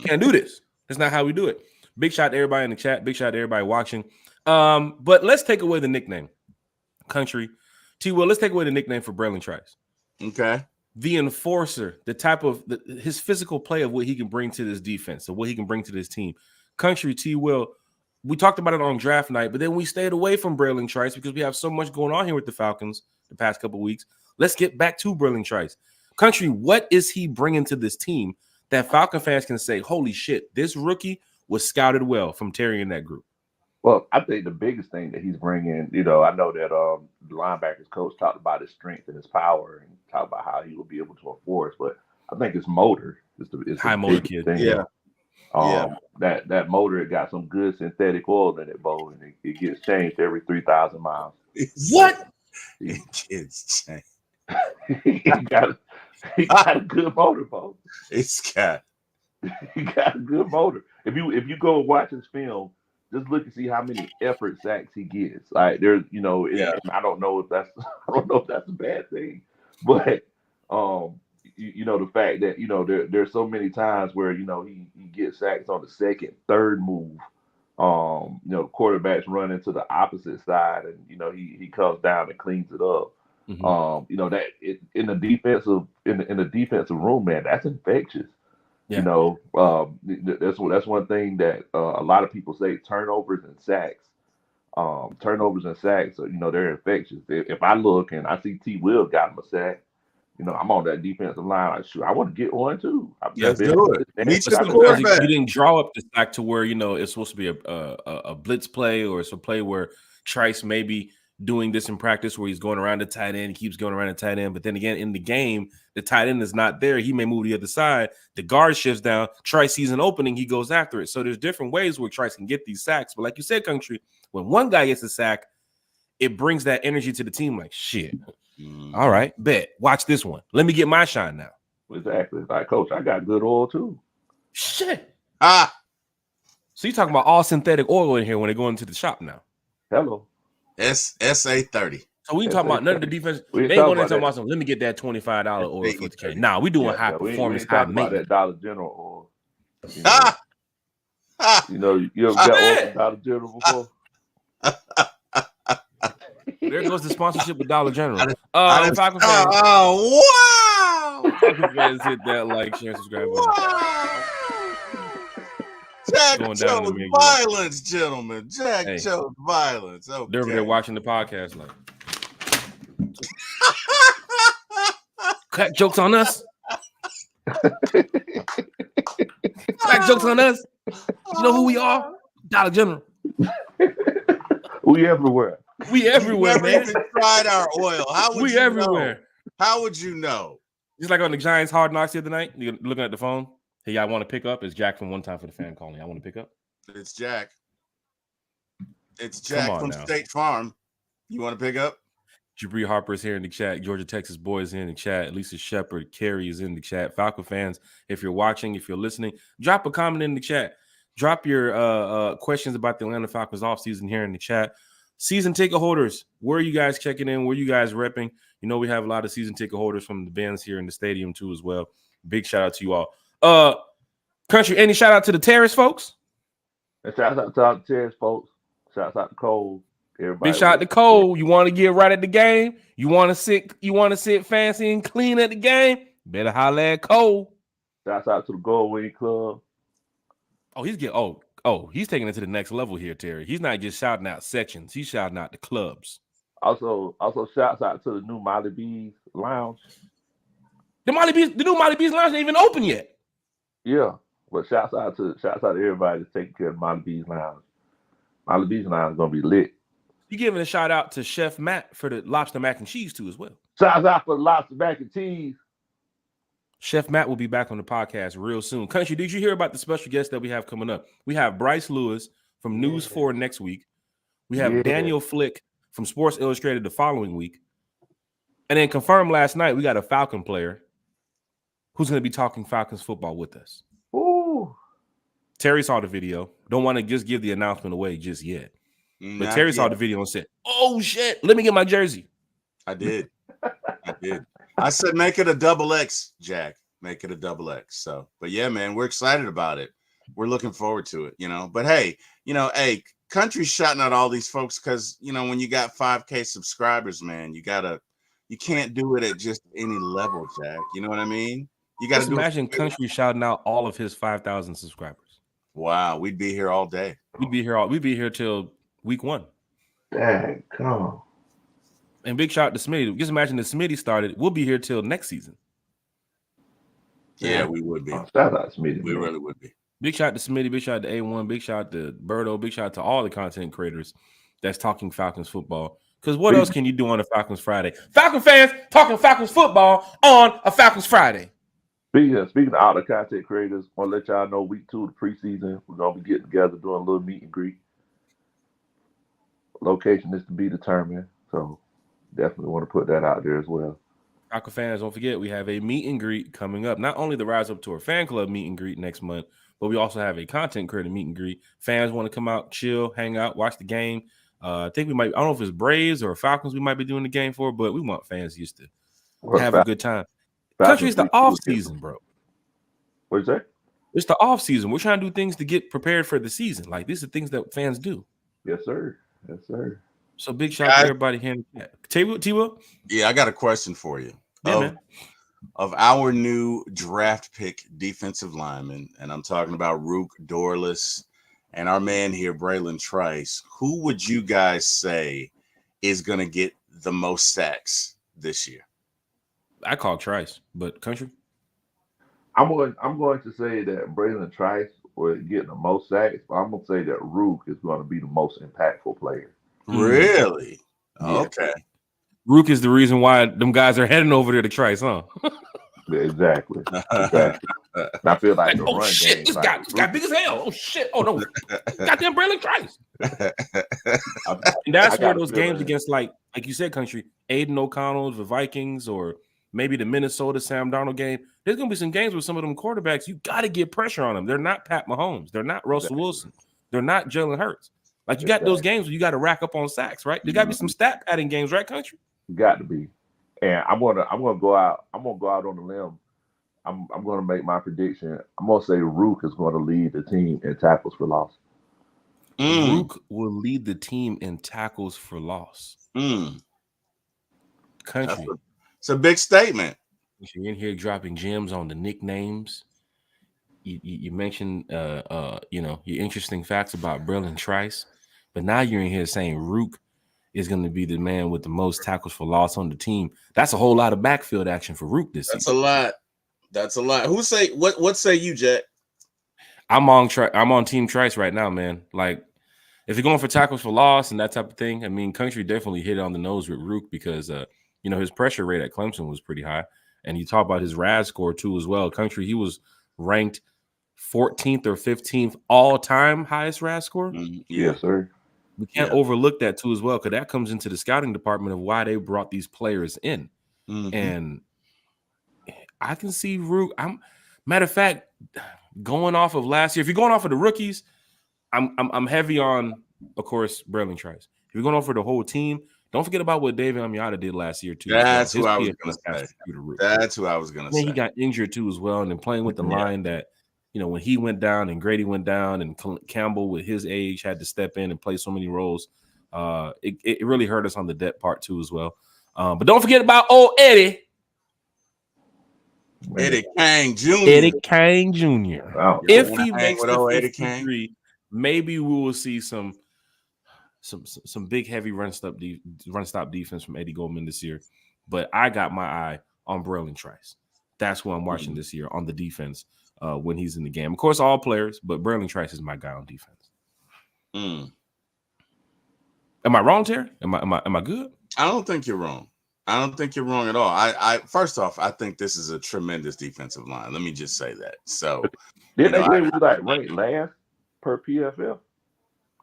can't do this. That's not how we do it. Big shout to everybody in the chat. Big shout to everybody watching. But let's take away the nickname. Country. T-Will, let's take away the nickname for Braylon Trice. Okay. The enforcer, the type of his physical play of what he can bring to this defense, or what he can bring to this team. Country, T-Will, we talked about it on draft night, but then we stayed away from Braylon Trice because we have so much going on here with the Falcons the past couple of weeks. Let's get back to Braylon Trice. Country, what is he bringing to this team that Falcon fans can say, holy shit, this rookie was scouted well from Terry and that group? Well, I think the biggest thing that he's bringing, I know that the linebackers coach talked about his strength and his power and talked about how he will be able to enforce, but I think his motor is the high motor kid. Thing. That motor, it got some good synthetic oil in it, Bo, and it gets changed every 3,000 miles. What? It gets changed. he got a good motor, Bo. He got a good motor. If you go and watch his film, just look and see how many effort sacks he gets. Like there's, I don't know if that's a bad thing, but the fact that there's so many times where he gets sacks on the second, third move. The quarterbacks run into the opposite side, and he comes down and cleans it up. Mm-hmm. That in the defensive room, man, that's infectious. Yeah. That's one thing that a lot of people say, turnovers and sacks. They're infectious. If I look and I see T-Will got him a sack, I'm on that defensive line. Like, shoot, I want to get one too. Let's do it. You didn't draw up the sack to where it's supposed to be a blitz play, or it's a play where Trice maybe doing this in practice where he's going around the tight end, he keeps going around the tight end, but then again in the game, the tight end is not there. He may move to the other side. The guard shifts down. Trice sees an opening, he goes after it. So there's different ways where Trice can get these sacks. But like you said, Country, when one guy gets a sack, it brings that energy to the team. Like, shit. All right, bet. Watch this one. Let me get my shine now. Exactly. Like, Coach, I got good oil too. Shit. So you're talking about all synthetic oil in here when they go into the shop now. Hello. SA30. So we talking about none of the defense. They ain't going to talk about some. Let me get that $25 oil for the K. Nah, we doing high performance, high maintenance. That Dollar General oil. You ever got oil from Dollar General before? There goes the sponsorship with Dollar General. Falcon fans. Oh wow! Falcon fans, hit that like, share, subscribe button. Jack chose violence, gentlemen. Jack chose violence. Okay. They're over there watching the podcast, like crack jokes on us. Crack jokes on us. You know who we are? Dollar General. We everywhere. We everywhere, man. Even tried our oil. How would we you everywhere? Know? How would you know? Just like on the Giants Hard Knocks the other night, you're looking at the phone. Hey, I want to pick up. It's Jack from One Time for the Fan calling. I want to pick up. It's Jack. It's Jack from State Farm. You want to pick up? Jabri Harper is here in the chat. Georgia, Texas boys in the chat. Lisa Shepard, Carrie is in the chat. Falcon fans, if you're watching, if you're listening, drop a comment in the chat. Drop your questions about the Atlanta Falcons offseason here in the chat. Season ticket holders, where are you guys checking in? Where are you guys repping? We have a lot of season ticket holders from the Benz here in the stadium too as well. Big shout out to you all. Country, any shout out to the Terrace folks? Shout out to all the Terrace folks. Shout out to Cole. Everybody. Big shout out to Cole. You want to get right at the game? You want to sit fancy and clean at the game? Better holler at Cole. Shout out to the Goldwing Club. He's taking it to the next level here, Terry. He's not just shouting out sections. He's shouting out the clubs. Also shouts out to the new Molly B's Lounge. The new Molly B's Lounge ain't even open yet. Yeah, but shouts out to everybody that's taking care of Molly B's Lounge. Molly B's Lounge is gonna be lit. You giving a shout out to Chef Matt for the lobster mac and cheese too as well. Shouts out for the lobster mac and cheese. Chef Matt will be back on the podcast real soon. Country, did you hear about the special guest that we have coming up? We have Bryce Lewis from News 4 next week. We have Daniel Flick from Sports Illustrated the following week. And then confirmed last night, we got a Falcon player who's going to be talking Falcons football with us. Ooh. Terry saw the video. Don't want to just give the announcement away just yet. But Terry saw the video and said, oh, shit, let me get my jersey. I did. I said make it a double X, Jack. Make it a double X. So, but yeah, man, we're excited about it. We're looking forward to it, But hey, country's shouting out all these folks because when you got 5K subscribers, man, you can't do it at just any level, Jack. You know what I mean? You got to imagine country shouting out all of his 5,000 subscribers. Wow, we'd be here all day. We'd be here till week 1. Dang, come on. And big shout out to Smitty. Just imagine if Smitty started, we'll be here till next season. Yeah, we would be. Shout out to Smitty. We really would be. Big shout out to Smitty, big shout out to A1, big shout out to Birdo, big shout out to all the content creators that's talking Falcons football. Because what else can you do on a Falcons Friday? Falcon fans talking Falcons football on a Falcons Friday. Speaking of all the content creators, I want to let y'all know week 2 of the preseason, we're going to be getting together, doing a little meet and greet. Location is to be determined, so definitely want to put that out there as well. Falcon fans, don't forget, we have a meet and greet coming up. Not only the Rise Up Tour fan club meet and greet next month, but we also have a content creator meet and greet. Fans want to come out, chill, hang out, watch the game. I think we might, I don't know if it's Braves or Falcons we might be doing the game for, but we want fans used to have a good time. Country is the off season, bro. What's that? It's the off season. We're trying to do things to get prepared for the season. Like these are things that fans do. Yes, sir. Yes, sir. So big shout out to everybody here. T-Will? Yeah, I got a question for you. Yeah, man. Of our new draft pick defensive lineman, and I'm talking about Rook Dorless and our man here, Braylon Trice, who would you guys say is going to get the most sacks this year? I call Trice, but Country? I'm going to say that Braylon Trice will get the most sacks, but I'm going to say that Rook is going to be the most impactful player. Really? Yeah. Okay. Rook is the reason why them guys are heading over there to Trice, huh? Yeah, exactly. I feel like the run shit, game. This guy big as hell. Oh shit! Oh no, goddamn Braylon Trice. And that's where those games against, like you said, Country, Aiden O'Connell, the Vikings, or maybe the Minnesota Sam Darnold game. There's gonna be some games with some of them quarterbacks. You got to get pressure on them. They're not Pat Mahomes. They're not Russell Wilson. They're not Jalen Hurts. Like you got those games where you got to rack up on sacks, right? There got to be some stat padding games, right, Country? Got to be. And I'm gonna go out on the limb. I'm gonna make my prediction. I'm gonna say Rook is going to lead the team in tackles for loss. Rook will lead the team in tackles for loss. Country. It's a big statement. You're in here dropping gems on the nicknames. You mentioned your interesting facts about Braylon Trice, but now you're in here saying Rook is going to be the man with the most tackles for loss on the team. That's a whole lot of backfield action for Rook this season. That's a lot. Who say what say you, Jack? I'm on Team Trice right now, man. Like, if you're going for tackles for loss and that type of thing, I mean, Country definitely hit it on the nose with Rook because his pressure rate at Clemson was pretty high. And you talk about his RAS score too as well. Country, he was ranked 14th or 15th all-time highest RAS score. Yes, sir. We can't overlook that too as well, because that comes into the scouting department of why they brought these players in. And I can see Rook. Matter of fact, going off of last year, if you're going off of the rookies, I'm heavy on, of course, Braylon Trice. If you're going off for the whole team, don't forget about what David Amiata did last year too. That's who I was going to say. That's who I was going to say. He got injured too as well, and then playing with the line that, when he went down and Grady went down and Campbell with his age had to step in and play so many roles, it really hurt us on the depth part too as well. But don't forget about old Eddie Kang Jr. Eddie Kang Jr. Wow. If he makes the 53, maybe we will see some big heavy run stop defense from Eddie Goldman this year. But I got my eye on Braylon Trice. That's who I'm watching this year on the defense when he's in the game. Of course, all players, but Braylon Trice is my guy on defense. Am I wrong, Terry? Am I good? I don't think you're wrong. I don't think you're wrong at all. I first off, I think this is a tremendous defensive line. Let me just say that. So, did they say we ranked last per PFF?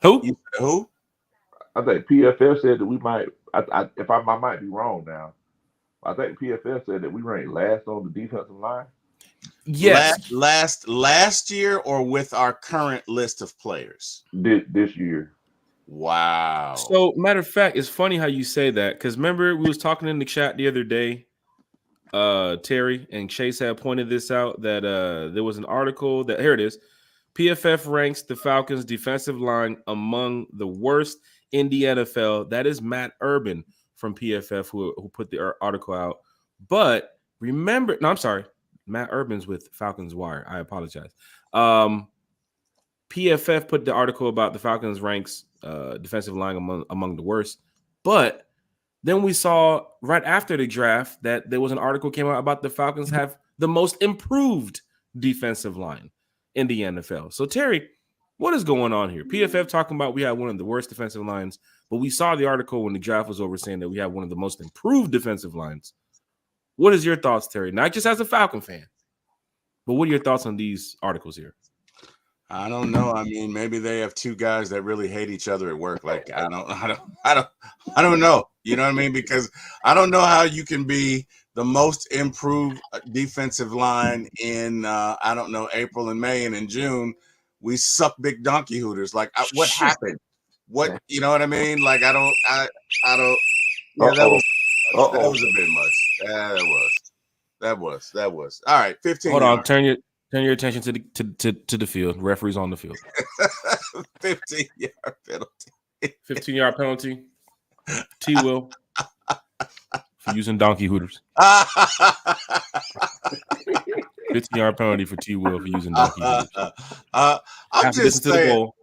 Who? I think PFF said that we might. I might be wrong now. I think PFF said that we ranked last on the defensive line. Yes, last year or with our current list of players this year. Wow. So, matter of fact, it's funny how you say that, because remember we was talking in the chat the other day, Terry and Chase had pointed this out, that there was an article that, here it is, PFF ranks the Falcons defensive line among the worst in the NFL. That is Matt Urban from PFF who put the article out. But remember, no, I'm sorry, Matt Urban's with Falcons Wire. I apologize. PFF put the article about the Falcons ranks defensive line among the worst. But then we saw right after the draft that there was an article came out about the Falcons have the most improved defensive line in the NFL. So, Terry, what is going on here? PFF talking about we have one of the worst defensive lines, but we saw the article when the draft was over saying that we have one of the most improved defensive lines. What is your thoughts, Terry? Not just as a Falcon fan, but what are your thoughts on these articles here? I don't know. I mean, maybe they have two guys that really hate each other at work. Like, I don't know. You know what I mean? Because I don't know how you can be the most improved defensive line in I don't know, April and May, and in June we suck big donkey hooters. Like, what happened? What, you know what I mean? Like, I don't. Yeah, that was a bit much. That was. All right, 15. Hold on, turn your attention to the field. Referee's on the field. 15-yard penalty. 15-yard penalty. T. Will for using donkey hooters. 15-yard penalty for T. Will for using donkey hooters. I'm just saying. To the goal.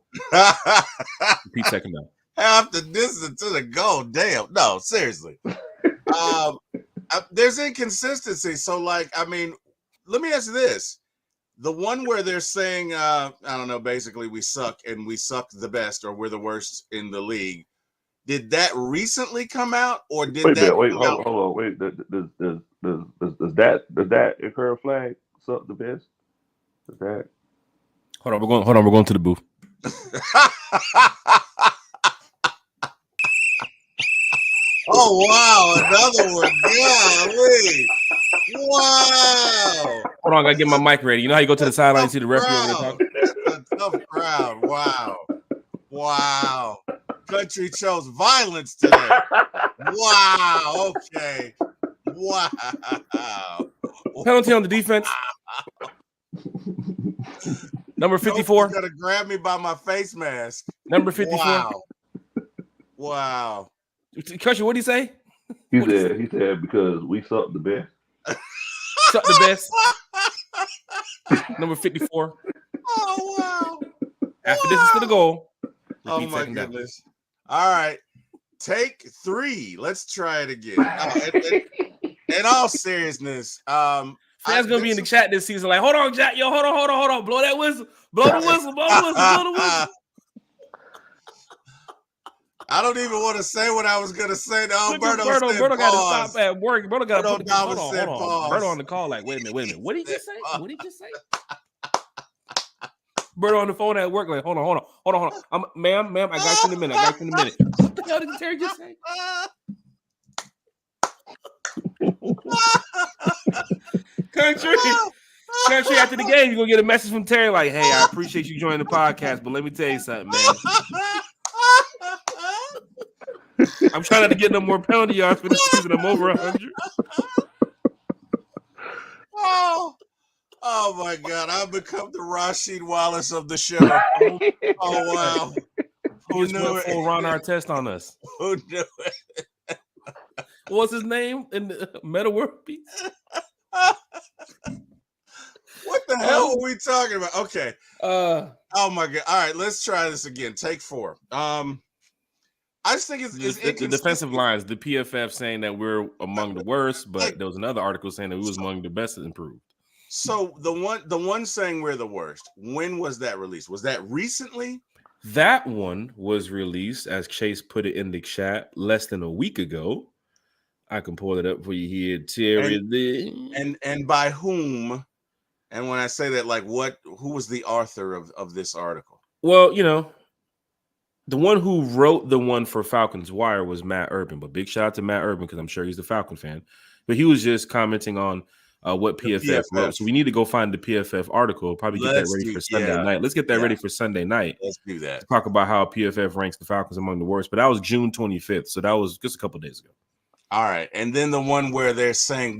Repeat second down. Half the distance to the goal. Damn. No, seriously. There's inconsistency. So, like, I mean, let me ask you this. The one where they're saying, I don't know, basically we suck and we suck the best, or we're the worst in the league. Did that recently come out, or did hold on. Wait, does that occur flag suck the best? Does that? Hold on, we're going to the booth. Oh wow, another one. Golly. Wow. Hold on, I gotta get my mic ready. You know how you go to the sideline and see the referee over there talking? That's a tough crowd. Wow. Country chose violence today. Wow. Okay. Wow. Penalty on the defense. Number 54. Gonna grab me by my face mask. Number 54. Wow. Country, what did he say? He said because we suck the best. Suck the best. Number 54. Oh wow. After this is to the goal. Oh my goodness. All right. Take 3. Let's try it again. In all seriousness, Fans gonna be in the chat this season like, hold on, Jack. Yo, hold on. Blow that whistle. Blow the whistle. I don't even want to say what I was gonna say. No, Berto got to stop at work. Berto got to put hold on. Berto on the call like, wait a minute. What did he just say? Berto on the phone at work like, hold on. Ma'am, I got you in a minute. What the hell did Terry just say? Country, after the game, you're gonna get a message from Terry like, hey, I appreciate you joining the podcast, but let me tell you something, man. I'm trying not to get no more penalty yards for this season. I'm over 100. Oh my God! I've become the Rasheed Wallace of the show. Oh wow! Who knew it? Full Ron Artest on us. Who knew it? What's his name in the Meta World Peace? What the hell are we talking about? Okay. Oh my God! All right, let's try this again. Take 4. I just think it's the defensive lines. The PFF saying that we're among the worst, but there was another article saying that we was among the best improved. So the one saying we're the worst. When was that released? Was that recently? That one was released, as Chase put it in the chat, less than a week ago. I can pull it up for you here, Terry. And by whom? And when I say that, like, who was the author of this article? Well, you know, the one who wrote the one for Falcons Wire was Matt Urban, but big shout out to Matt Urban because I'm sure he's a Falcon fan. But he was just commenting on what PFF wrote. So we need to go find the PFF article. Probably get that ready for Sunday night. Let's get that ready for Sunday night. Let's do that. Talk about how PFF ranks the Falcons among the worst. But that was June 25th. So that was just a couple days ago. All right. And then the one where they're saying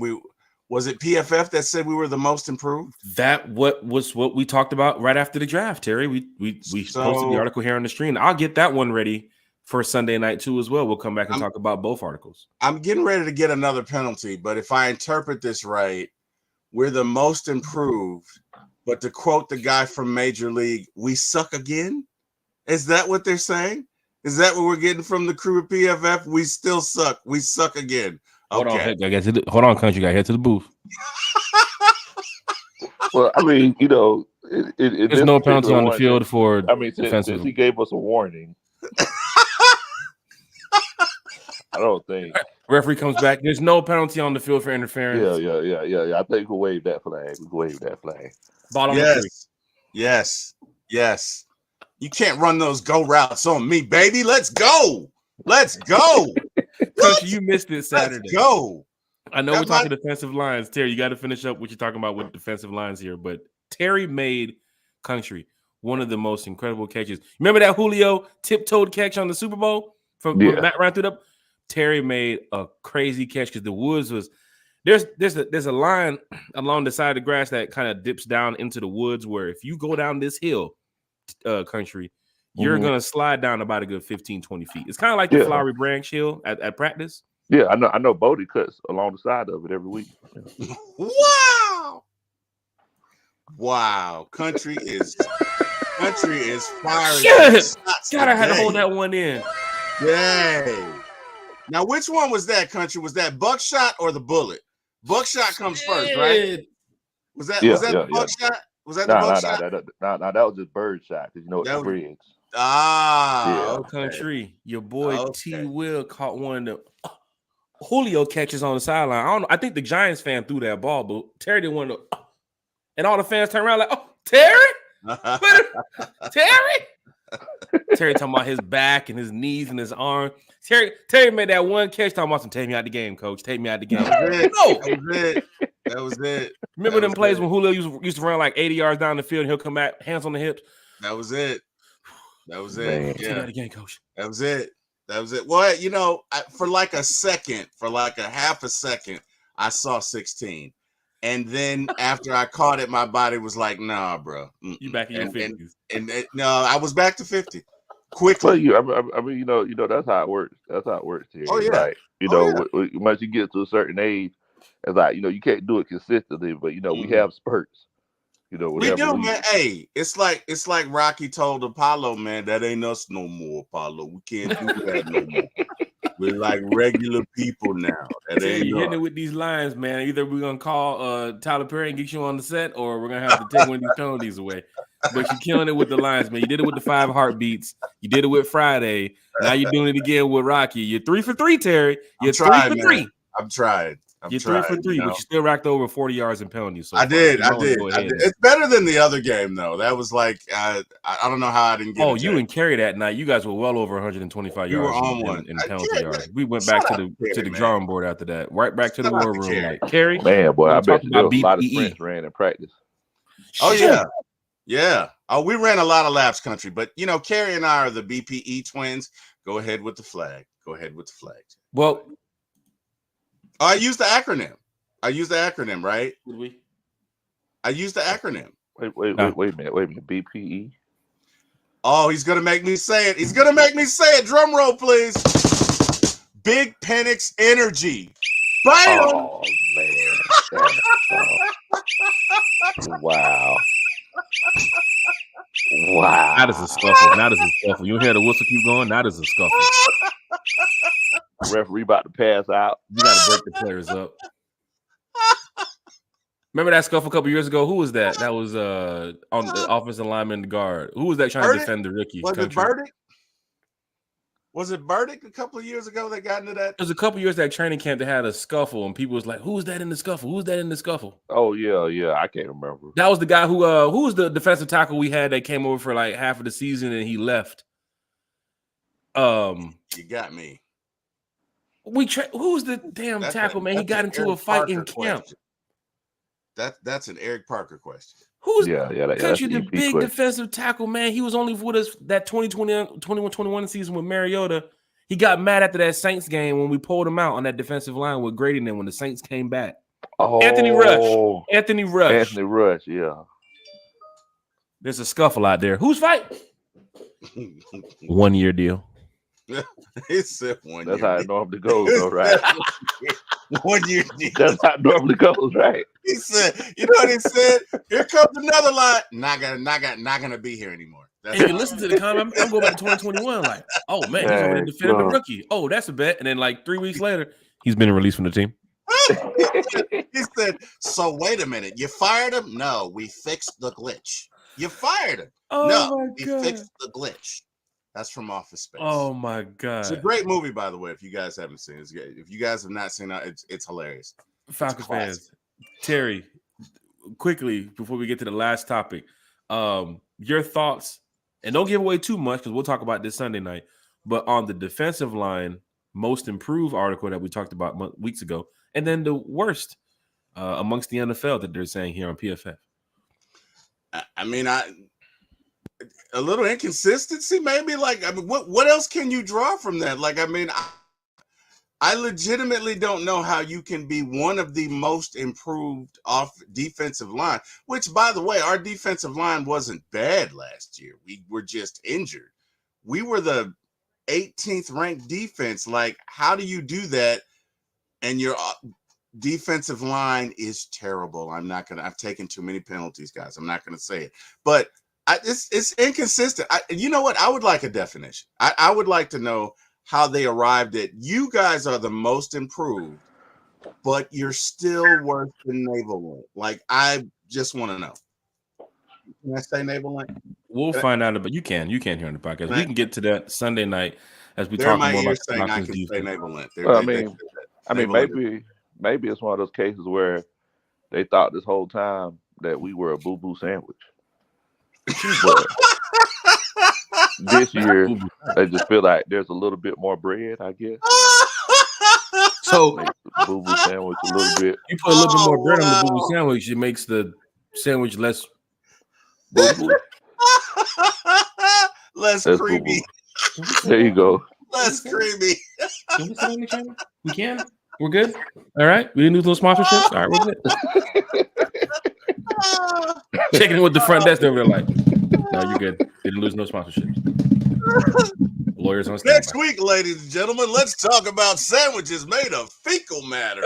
was it PFF that said we were the most improved? That was what we talked about right after the draft, Terry. We posted the article here on the stream. I'll get that one ready for Sunday night too as well. We'll come back and talk about both articles. I'm getting ready to get another penalty, but if I interpret this right, we're the most improved. But to quote the guy from Major League, we suck again? Is that what they're saying? Is that what we're getting from the crew of PFF? We still suck. We suck again. Okay. Hold on, country guy. Head to the booth. Well, I mean, there's no penalty on the field for. I mean, since he gave us a warning, I don't think referee comes back. There's no penalty on the field for interference. Yeah. I think we'll wave that flag. Ball on the tree. Yes. You can't run those go routes on me, baby. Let's go. Country, you missed it Saturday. Let's go. I know we're talking defensive lines. Terry, you got to finish up what you're talking about with defensive lines here. But Terry made Country one of the most incredible catches. Remember that Julio tiptoed catch on the Super Bowl from Matt Ryan threw it up? Terry made a crazy catch because the woods was there's a line along the side of the grass that kind of dips down into the woods where if you go down this hill, Country, you're going to slide down about a good 15, 20 feet. It's kind of like the Flowery Branch Hill at practice. Yeah, I know Bodie cuts along the side of it every week. Wow. Country is firing. God, I had to hold that one in. Yay. Now, which one was that, Country? Was that buckshot or the bullet? Buckshot comes first, right? Was that the buckshot? Was that the buckshot? No, that was just bird shot because it's bridge. Country. Your boy T. Will caught one of the Julio catches on the sideline. I don't know. I think the Giants fan threw that ball, but Terry didn't want to. And all the fans turned around like, "Oh, Terry, Terry." Terry talking about his back and his knees and his arm. Terry made that one catch talking about some take me out the game, coach. Take me out the game. That was it. Remember them plays when Julio used to run like 80 yards down the field and he'll come back, hands on the hips. That was it. Man. Take me out the game, coach. That was it. Well, for like a half a second, I saw 16. And then after I caught it, my body was like, nah, bro. You back in your 50s. And no, I was back to 50 quickly. Well, I mean, that's how it works. That's how it works here. Oh, yeah. Like, once you get to a certain age, it's like, you can't do it consistently, but, we have spurts. We do, man. Hey, it's like Rocky told Apollo, man, that ain't us no more, Apollo. We can't do that no more. We're like regular people now. You're hitting it with these lines, man. Either we're gonna call Tyler Perry and get you on the set, or we're gonna have to take one of these penalties away. But you're killing it with the lines, man. You did it with the 5 heartbeats. You did it with Friday. Now you're doing it again with Rocky. You're 3 for 3, Terry. You're 3 for 3. I'm trying. You're 3 for 3, but you still racked over 40 yards in penalties. So I did. It's better than the other game, though. That was like I don't know how I didn't get. Oh, you and Kerry that night. You guys were well over 125 yards. We were on one in penalty yards. We went back to the drawing board after that. Right back to the war room. Like Kerry, man, boy, I bet a lot of sprints ran in practice. Oh yeah. Oh, we ran a lot of laps, Country. But Kerry and I are the BPE twins. Go ahead with the flag. Well. I used the acronym. Right? Did we? I used the acronym. Wait a minute. BPE. Oh, he's gonna make me say it. Drum roll, please. Big Penix Energy. Bam! Oh man. Wow. That is a scuffle. You hear the whistle keep going? That is a scuffle. Referee about to pass out. You got to break the players up. Remember that scuffle a couple years ago? Who was that? That was on the offensive lineman, the guard. Who was that trying to defend the rookie? Was it Burdick a couple of years ago that got into that? There was a couple of years that training camp that had a scuffle, and people was like, "Who's that in the scuffle? Oh yeah, I can't remember. That was the guy who was the defensive tackle we had that came over for like half of the season and he left. You got me. Who's the damn tackle, man? He got into a fight in camp. That's an Eric Parker question. Who's Country the big question. Defensive tackle, man? He was only with us that 2020-21 season with Mariota. He got mad after that Saints game when we pulled him out on that defensive line with Grady and then when the Saints came back. Oh, Anthony Rush, yeah. There's a scuffle out there. Who's fighting? 1 year deal. He said 1 year. That's how it normally goes, though, right? 1 year deal. That's how it normally goes, right? He said, you know what he said? Here comes another line. Not gonna be here anymore. And you listen to the comment, I'm going back to 2021, like, oh man, he's over there defending the rookie. Oh, that's a bet. And then like 3 weeks later, he's been released from the team. He said, so wait a minute, you fired him? No, we fixed the glitch. You fired him. Oh no, we fixed the glitch. That's from Office Space. Oh my God. It's a great movie, by the way, if you guys haven't seen it. If you guys have not seen it, it's hilarious. Falcons fans. Terry, quickly, before we get to the last topic, your thoughts, and don't give away too much because we'll talk about this Sunday night, but on the defensive line, most improved article that we talked about weeks ago, and then the worst amongst the NFL that they're saying here on PFF. I mean, a little inconsistency, maybe. Like, I mean, what else can you draw from that? Like, I mean, I legitimately don't know how you can be one of the most improved off defensive line, which, by the way, our defensive line wasn't bad last year. We were just injured. We were the 18th ranked defense. Like, how do you do that? And your defensive line is terrible. I've taken too many penalties, guys. I'm not going to say it, but it's inconsistent. You know what? I would like a definition. I would like to know how they arrived at, you guys are the most improved, but you're still worse than Naval Link. Like, I just want to know. Can I say Naval Link? We'll find out, but you can hear on the podcast. We can get to that Sunday night as we talk more about saying I can say Naval Link. I mean, maybe it's one of those cases where they thought this whole time that we were a boo-boo sandwich. But this year, they just feel like there's a little bit more bread, I guess. So, boo-boo sandwich a little bit. You put a little bit more bread on the boo-boo sandwich, it makes the sandwich less boo-boo. Less creamy. Boo-boo. There you go. Less creamy. We can. We're good. All right. We didn't lose no sponsorships. All right, we're good. Checking in with the front desk over there, like, no, you're good. Didn't lose no sponsorships. Lawyers on standby. Next week, ladies and gentlemen, let's talk about sandwiches made of fecal matter.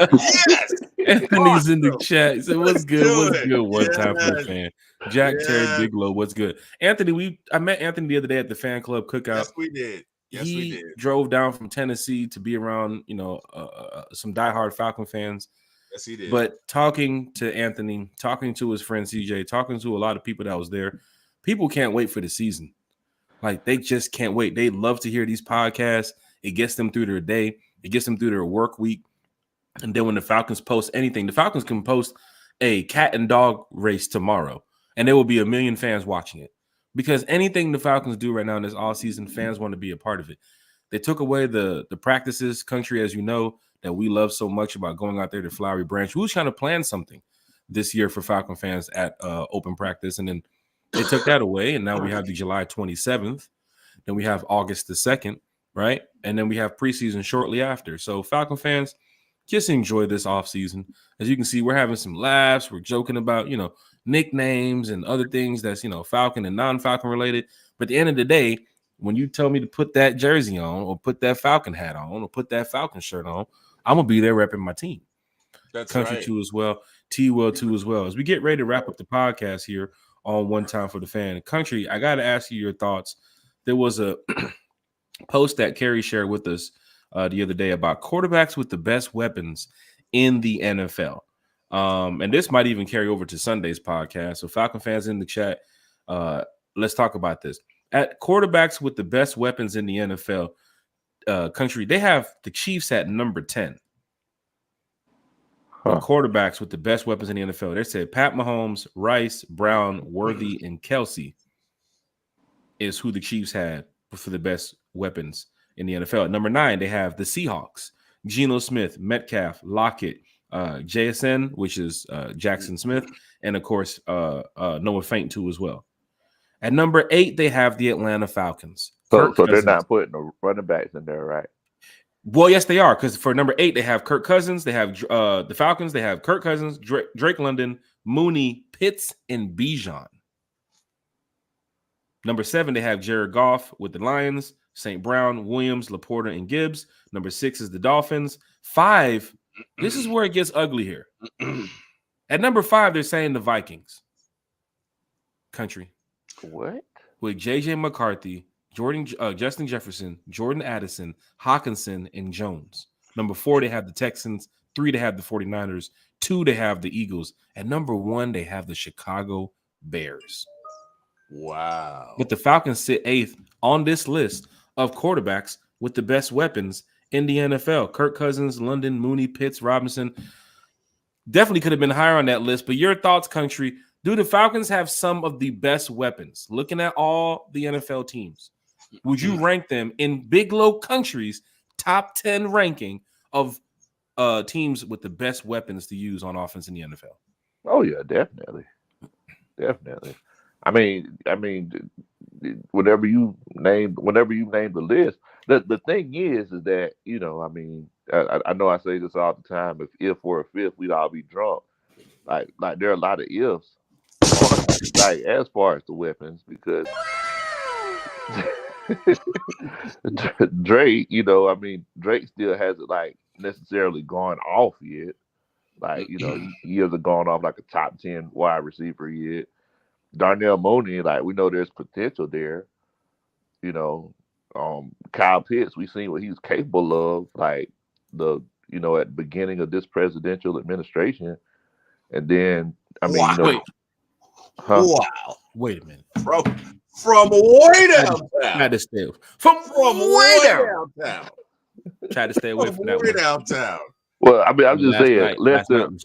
Yes. Anthony's in the chat. He said, what's good? What's good? One time for the fan. Jack Terry Bigelow, what's good? Anthony, I met Anthony the other day at the fan club cookout. Yes, we did. He drove down from Tennessee to be around, some diehard Falcon fans. Yes, he did. But talking to Anthony, talking to his friend CJ, talking to a lot of people that was there, people can't wait for the season. Like, they just can't wait. They love to hear these podcasts. It gets them through their day. It gets them through their work week. And then when the Falcons post anything, the Falcons can post a cat and dog race tomorrow, and there will be 1 million fans watching it. Because anything the Falcons do right now in this offseason, fans want to be a part of it. They took away the practices, country, as you know, that we love so much about going out there to Flowery Branch. We was trying to plan something this year for Falcon fans at open practice, and then they took that away, and now we have the July 27th. Then we have August the 2nd, right? And then we have preseason shortly after. So Falcon fans, just enjoy this offseason. As you can see, we're having some laughs. We're joking about, nicknames and other things that's, Falcon and non-Falcon related. But at the end of the day, when you tell me to put that jersey on or put that Falcon hat on or put that Falcon shirt on, I'm going to be there repping my team. That's Country right. too as well. T-Well too as well. As we get ready to wrap up the podcast here on One Time for the Fan. Country, I got to ask you your thoughts. There was a post that Kerry shared with us the other day about quarterbacks with the best weapons in the NFL. And this might even carry over to Sunday's podcast. So Falcon fans in the chat, let's talk about this. At quarterbacks with the best weapons in the NFL, country, they have the Chiefs at number 10. Quarterbacks with the best weapons in the NFL. They said Pat Mahomes, Rice, Brown, Worthy, and Kelsey is who the Chiefs had for the best weapons in the NFL. At number 9, they have the Seahawks, Geno Smith, Metcalf, Lockett, JSN, which is Jackson Smith, and of course Noah Fant too as well. At number 8, they have the Atlanta Falcons. So they're not putting the running backs in there, right? Well, yes, they are, because for number 8, they have Kirk Cousins. They have the Falcons. They have Kirk Cousins, Drake London, Mooney, Pitts, and Bijan. Number 7, they have Jared Goff with the Lions, St. Brown, Williams, Laporta, and Gibbs. Number 6 is the Dolphins. 5, this is where it gets ugly here. At number 5, they're saying the Vikings. Country. What? With J.J. McCarthy, Justin Jefferson, Jordan Addison, Hawkinson, and Jones. Number 4, they have the Texans. 3, they have the 49ers. 2, they have the Eagles. At number 1, they have the Chicago Bears. Wow. But the Falcons sit 8th on this list of quarterbacks with the best weapons in the NFL. Kirk Cousins, London, Mooney, Pitts, Robinson. Definitely could have been higher on that list. But your thoughts, country? Do the Falcons have some of the best weapons? Looking at all the NFL teams, would you rank them in Big Low Country's top 10 ranking of teams with the best weapons to use on offense in the NFL? Oh yeah, definitely. I mean, whenever you name the list, the thing is that, you know, I mean, I know I say this all the time. If for a fifth, we'd all be drunk. Like there are a lot of ifs, like as far as the weapons, because Drake, you know, I mean, Drake still hasn't like necessarily gone off yet. Like, you know, he hasn't gone off like a top 10 wide receiver yet. Darnell Mooney, like, we know there's potential there. You know, Kyle Pitts, we've seen what he's capable of, like at the beginning of this presidential administration. And then, I mean, wow. you know, Wow. Wait a minute. From way downtown. Try to stay from way downtown. Try to stay away from that way downtown. Well, I mean, I'm just saying,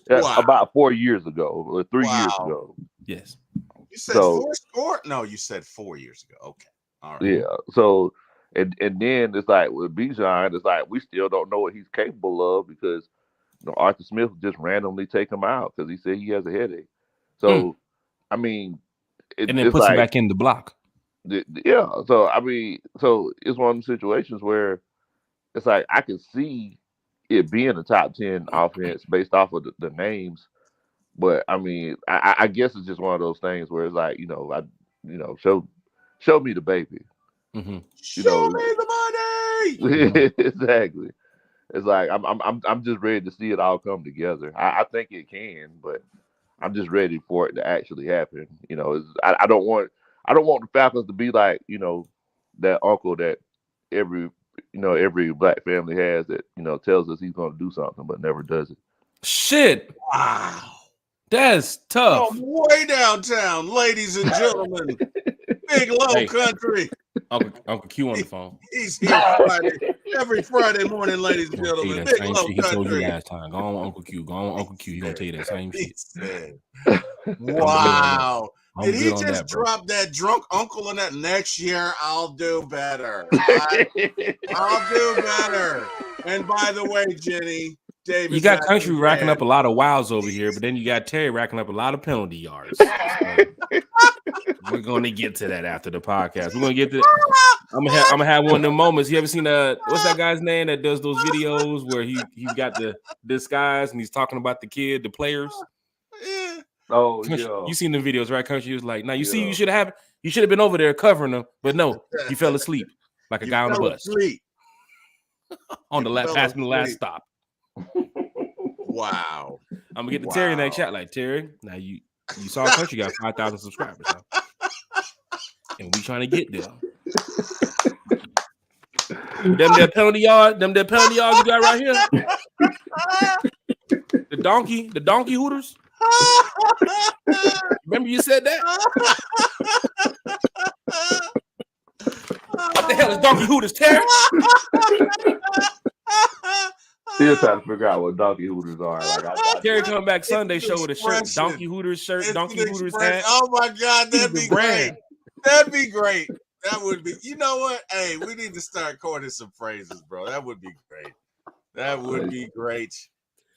wow. about 4 years ago, or 3 years ago. Yes. You said 4 score? No, you said 4 years ago. Okay. All right. Yeah. So, and then it's like with Bijan, it's like we still don't know what he's capable of because, you know, Arthur Smith just randomly take him out because he said he has a headache. So, I mean, and then puts him back in the block. Yeah. So I mean, so it's one of the situations where it's like I can see it being a top 10 offense based off of the names, but I mean, I guess it's just one of those things where it's like, show me the baby. Mm-hmm. Show me the money. Exactly. It's like I'm just ready to see it all come together. I think it can, but I'm just ready for it to actually happen. You know, I don't want the Falcons to be like, you know, that uncle that every black family has that, you know, tells us he's going to do something but never does it. Shit. Wow. That's tough. Way downtown, ladies and gentlemen. Big Low Country. Uncle Q on the phone. He's here every Friday morning, ladies and gentlemen. Big Low Country. He told you last time. Go on, Uncle Q. He's going to tell you that same shit. Wow. Did he just drop that drunk uncle in that next year? I'll do better. I'll do better. And by the way, Jenny, David, you got Country racking up a lot of wows over here, but then you got Terry racking up a lot of penalty yards. We're going to get to that after the podcast. We're going to get to I'm gonna have one of them moments. You ever seen what's that guy's name that does those videos where he got the disguise and he's talking about the players? Yeah. Oh, Country, yeah. You seen the videos, right? Country was like, now you see, you should have been over there covering them, but no, you fell asleep like a guy on the bus. On the last stop. Wow. I'm gonna get to Terry in that chat. Like, Terry, now you saw Country got 5,000 subscribers, huh? And we trying to get there. Them penalty yards you got right here. The donkey hooters. Remember you said that? What the hell is donkey hooters, Terry? Still trying to figure out what donkey hooters are. Like, Terry come back Sunday show with a shirt, donkey hooters shirt, donkey hooters hat. Oh my God, that'd be great. That'd be great. That would be. You know what? Hey, we need to start coining some phrases, bro. That would be great. That would be great.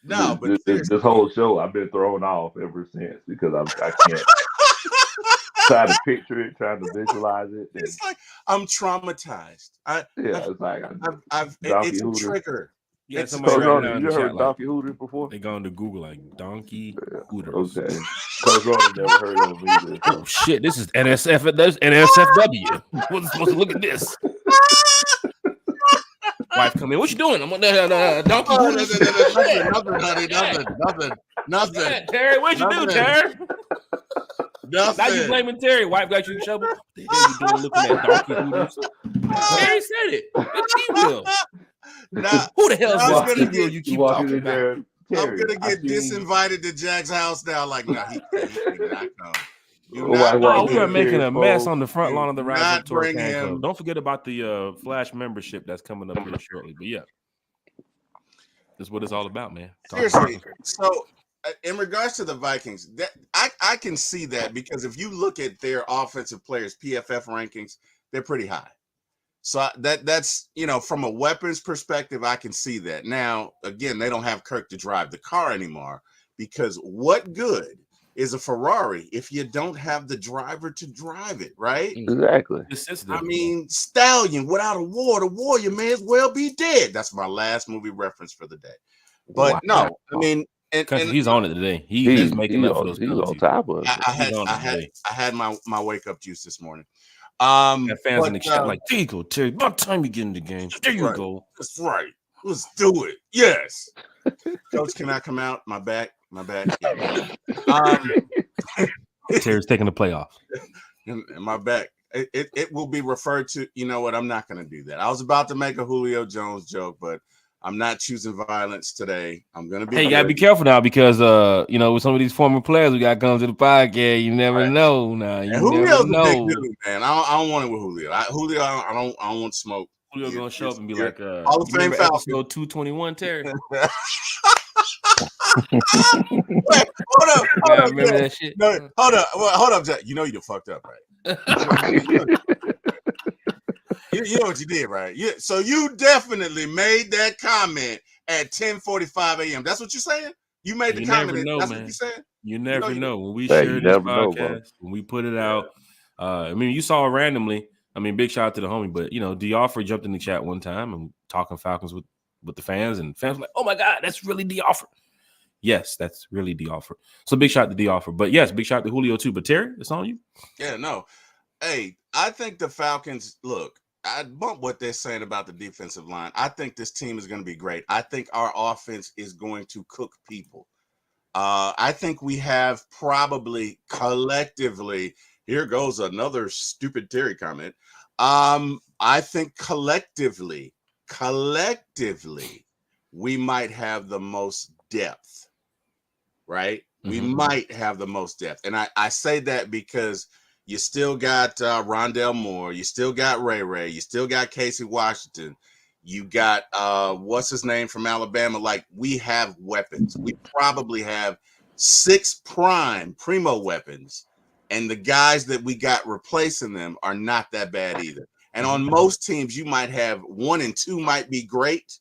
No, but this whole show I've been thrown off ever since because I can't try to picture it, trying to visualize it. It's like I'm traumatized. It's a trigger. Yeah, it's somebody right now in the chat, Donkey Hooters before? They gone to Google like Donkey Hooters. Okay. Coach Ronan never heard of them either. Oh shit, this is NSF. That's NSFW. Wasn't supposed to look at this. Wife come in. What you doing? I'm on Donkey Hooters. Nothing. Yeah, Terry, what'd you do, Terry? Nothing. Now you blaming Terry. Wife got you in trouble. What the hell you doing looking at Donkey Hooters? Terry said it. It's T-Will. Who the hell is this T-Will you keep talking about? Terry, I'm gonna get disinvited to Jack's house now. Like, no, he cannot come. We are making a mess on the front lawn of the RISEUP Tour Fan Club. Don't forget about the Flash membership that's coming up here shortly. But yeah, that's what it's all about, man. Seriously. So, in regards to the Vikings, that I can see that because if you look at their offensive players' PFF rankings, they're pretty high. So that's from a weapons perspective, I can see that. Now, again, they don't have Kirk to drive the car anymore because what good is a Ferrari if you don't have the driver to drive it, right? Exactly. I mean, Stallion without a war, the warrior may as well be dead. That's my last movie reference for the day. But no, I mean, and he's on it today. He's making up for those. He's on top of it. I had my wake up juice this morning. Fans in the chat like, there you go, Terry. About time you get in the game. There you go. That's right. Let's do it. Yes. Coach, can I come out? My back. Terry's taking the playoff. My back. It will be referred to. You know what? I'm not going to do that. I was about to make a Julio Jones joke, but I'm not choosing violence today. I'm going to be. Hey, you got to be careful now because, with some of these former players we got coming to the podcast, you never know. Now, Julio's a big dude, man. I don't want it with Julio. I don't want smoke. Julio's going to show up and be like, Hall of Fame Falcon. Episode 221, Terry. Wait, hold up. Remember that shit? No, hold up, Jack. You know you fucked up, right? You know what you did, right? So you definitely made that comment at 10:45 a.m. That's what you're saying? You made the comment. That's what you're saying? You never know. When we share this podcast, when we put it out, you saw it randomly. Big shout out to the homie, but D'Offer jumped in the chat one time and talking Falcons with the fans, and fans were like, "Oh my God, that's really D'Offer." Yes, that's really D'Offer. So big shout out to D'Offer, but yes, big shout out to Julio too. But Terry, it's on you. Yeah, no. Hey, I think the Falcons. Look, I bump what they're saying about the defensive line. I think this team is going to be great. I think our offense is going to cook people. I think we have probably collectively. Here goes another stupid Terry comment. I think collectively, we might have the most depth, right? Mm-hmm. We might have the most depth. And I say that because you still got Rondell Moore. You still got Ray. You still got Casey Washington. You got, what's his name from Alabama? Like, we have weapons. We probably have 6 primo weapons. And the guys that we got replacing them are not that bad either. And on most teams, you might have 1 and 2 might be great,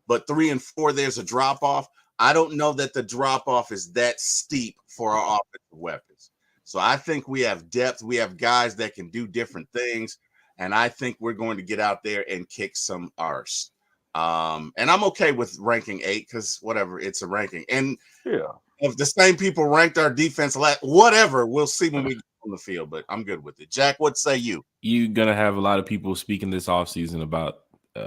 but 3 and 4, there's a drop-off. I don't know that the drop-off is that steep for our offensive weapons. So I think we have depth. We have guys that can do different things. And I think we're going to get out there and kick some arse. And I'm okay with ranking 8 because whatever, it's a ranking. And if the same people ranked our defense, whatever, we'll see when we get on the field. But I'm good with it. Jack, what say you? You're going to have a lot of people speaking this offseason about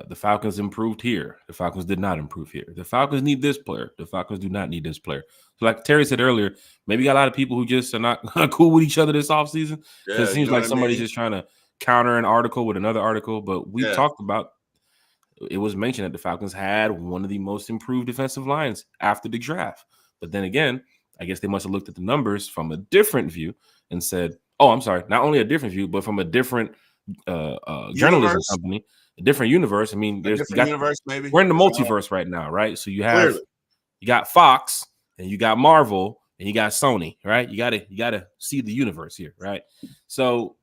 the Falcons improved here. The Falcons did not improve here. The Falcons need this player. The Falcons do not need this player. So like Terry said earlier, maybe got a lot of people who just are not cool with each other this offseason. Because it seems like somebody's just trying to counter an article with another article. But we talked about, it was mentioned that the Falcons had one of the most improved defensive lines after the draft. But then again, I guess they must have looked at the numbers from a different view and said, oh, I'm sorry, not only a different view, but from a different journalism company, a different universe. There's universe, maybe. We're in the multiverse right now, right? So you got Fox and you got Marvel and you got Sony, right? You gotta see the universe here, right? So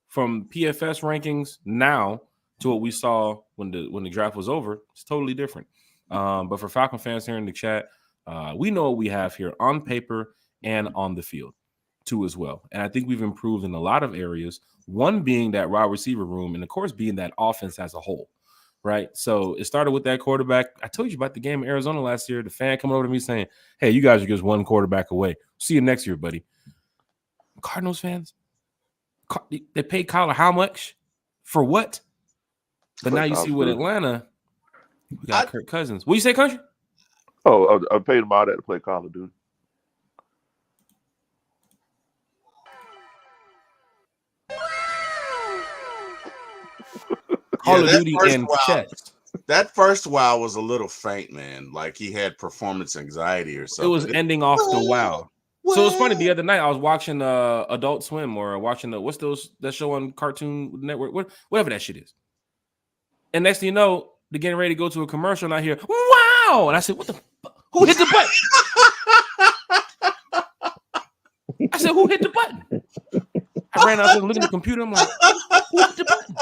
from PFS rankings now to what we saw when the draft was over, it's totally different. But for Falcon fans here in the chat, We know what we have here on paper and on the field too as well. And I think we've improved in a lot of areas, one being that wide receiver room and, of course, being that offense as a whole, right? So it started with that quarterback. I told you about the game in Arizona last year, the fan coming over to me saying, hey, you guys are just one quarterback away. See you next year, buddy. Cardinals fans, they paid Kyler how much? For what? But now you see with Atlanta, we got Kirk Cousins. What you say, Country? Oh, I paid him all that to play Call of Duty. Call of Duty and chess. That first wow was a little faint, man. Like he had performance anxiety or something. It was ending off the wow. So it's funny. The other night I was watching Adult Swim or watching what's that show on Cartoon Network, whatever that shit is. And next thing you know, they're getting ready to go to a commercial, and I hear wow, and I said, "What the? Who hit the button?" I said, "Who hit the button?" I ran out there and looked at the computer. I'm like, "Who hit the button?"